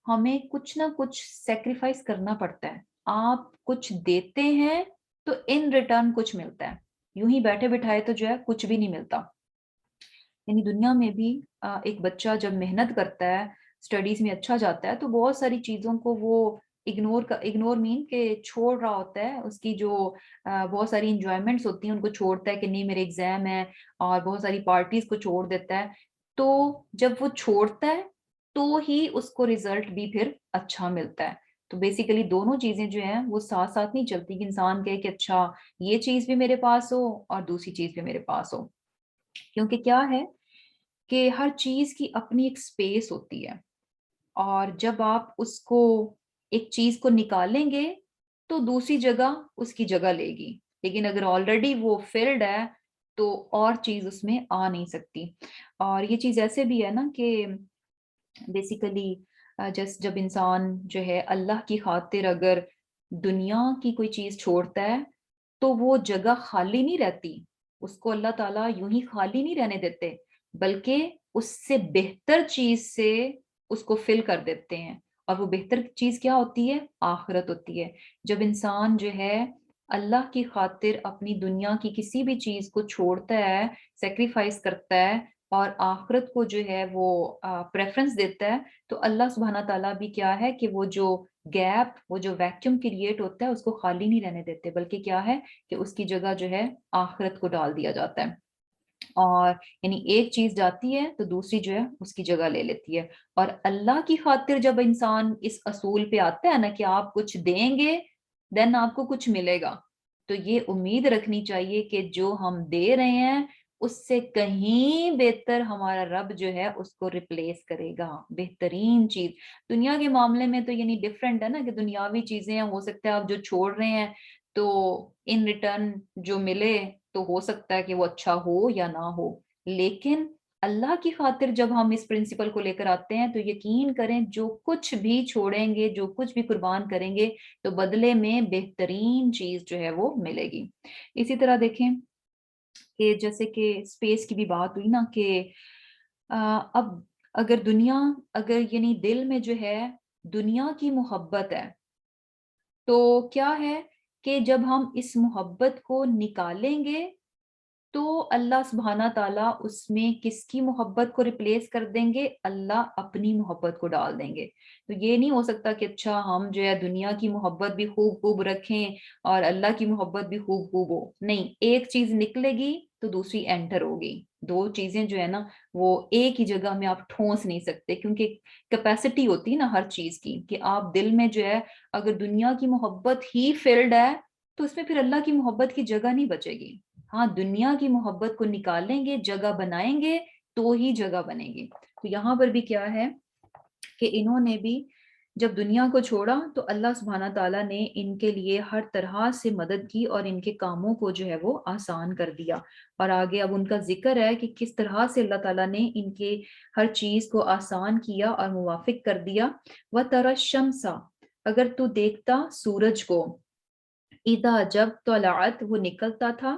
ہمیں کچھ نہ کچھ سیکریفائس کرنا پڑتا ہے. آپ کچھ دیتے ہیں تو ان ریٹرن کچھ ملتا ہے، یوں ہی بیٹھے بٹھائے تو جو ہے کچھ بھی نہیں ملتا. یعنی دنیا میں بھی ایک بچہ جب محنت کرتا ہے، اسٹڈیز میں اچھا جاتا ہے تو بہت ساری چیزوں کو وہ اگنور مین کہ چھوڑ رہا ہوتا ہے، اس کی جو بہت ساری انجوائمنٹس ہوتی ہیں ان کو چھوڑتا ہے کہ نہیں میرے ایگزام ہے، اور بہت ساری پارٹیز کو چھوڑ دیتا ہے. تو جب وہ چھوڑتا ہے تو ہی اس کو ریزلٹ بھی پھر اچھا ملتا ہے. تو بیسیکلی دونوں چیزیں جو ہیں وہ ساتھ ساتھ نہیں چلتی کہ انسان کہے کہ اچھا یہ چیز بھی میرے پاس ہو اور دوسری چیز بھی میرے پاس ہو. کیونکہ کیا ہے کہ ہر چیز کی اپنی ایک سپیس ہوتی ہے، اور جب آپ اس کو ایک چیز کو نکالیں گے تو دوسری جگہ اس کی جگہ لے گی، لیکن اگر آلریڈی وہ فلڈ ہے تو اور چیز اس میں آ نہیں سکتی. اور یہ چیز ایسے بھی ہے نا کہ بیسیکلی جب انسان جو ہے اللہ کی خاطر اگر دنیا کی کوئی چیز چھوڑتا ہے تو وہ جگہ خالی نہیں رہتی، اس کو اللہ تعالیٰ یوں ہی خالی نہیں رہنے دیتے بلکہ اس سے بہتر چیز سے اس کو فل کر دیتے ہیں. اور وہ بہتر چیز کیا ہوتی ہے؟ آخرت ہوتی ہے. جب انسان جو ہے اللہ کی خاطر اپنی دنیا کی کسی بھی چیز کو چھوڑتا ہے، سیکریفائس کرتا ہے اور آخرت کو جو ہے وہ پریفرنس دیتا ہے، تو اللہ سبحانہ تعالیٰ بھی کیا ہے کہ وہ جو گیپ، وہ جو ویکیوم کریٹ ہوتا ہے اس کو خالی نہیں رہنے دیتے بلکہ کیا ہے کہ اس کی جگہ جو ہے آخرت کو ڈال دیا جاتا ہے. اور یعنی ایک چیز جاتی ہے تو دوسری جو ہے اس کی جگہ لے لیتی ہے. اور اللہ کی خاطر جب انسان اس اصول پہ آتا ہے نا کہ آپ کچھ دیں گے دین آپ کو کچھ ملے گا، تو یہ امید رکھنی چاہیے کہ جو ہم دے رہے ہیں اس سے کہیں بہتر ہمارا رب جو ہے اس کو ریپلیس کرے گا، بہترین چیز. دنیا کے معاملے میں تو یعنی ڈیفرنٹ ہے نا کہ دنیاوی چیزیں ہیں، ہو سکتا ہے آپ جو چھوڑ رہے ہیں تو ان ریٹرن جو ملے تو ہو سکتا ہے کہ وہ اچھا ہو یا نہ ہو. لیکن اللہ کی خاطر جب ہم اس پرنسپل کو لے کر آتے ہیں تو یقین کریں جو کچھ بھی چھوڑیں گے، جو کچھ بھی قربان کریں گے تو بدلے میں بہترین چیز جو ہے وہ ملے گی. اسی طرح دیکھیں کہ جیسے کہ اسپیس کی بھی بات ہوئی نا کہ اب اگر دنیا، اگر یعنی دل میں جو ہے دنیا کی محبت ہے تو کیا ہے کہ جب ہم اس محبت کو نکالیں گے تو اللہ سبحانہ تعالیٰ اس میں کس کی محبت کو ریپلیس کر دیں گے؟ اللہ اپنی محبت کو ڈال دیں گے. تو یہ نہیں ہو سکتا کہ اچھا ہم جو ہے دنیا کی محبت بھی خوب خوب رکھیں اور اللہ کی محبت بھی خوب خوب ہو. نہیں، ایک چیز نکلے گی تو دوسری انٹر ہوگی. دو چیزیں جو ہے نا وہ ایک ہی جگہ میں آپ ٹھونس نہیں سکتے، کیونکہ کیپیسٹی ہوتی ہے نا ہر چیز کی کہ آپ دل میں جو ہے اگر دنیا کی محبت ہی فلڈ ہے تو اس میں پھر اللہ کی محبت کی جگہ نہیں بچے گی. ہاں، دنیا کی محبت کو نکالیں گے، جگہ بنائیں گے تو ہی جگہ بنے گی. تو یہاں پر بھی کیا ہے کہ انہوں نے بھی جب دنیا کو چھوڑا تو اللہ سبحانہ تعالیٰ نے ان کے لیے ہر طرح سے مدد کی اور ان کے کاموں کو جو ہے وہ آسان کر دیا. اور آگے اب ان کا ذکر ہے کہ کس طرح سے اللہ تعالیٰ نے ان کے ہر چیز کو آسان کیا اور موافق کر دیا. وَتَرَى الشَّمْسَ، اگر تو دیکھتا سورج کو، اذا جب طلعت وہ نکلتا تھا،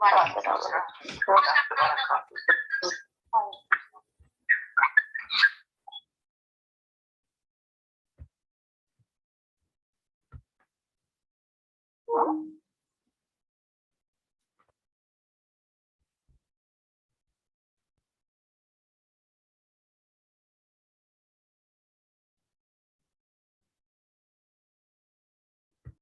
Wow.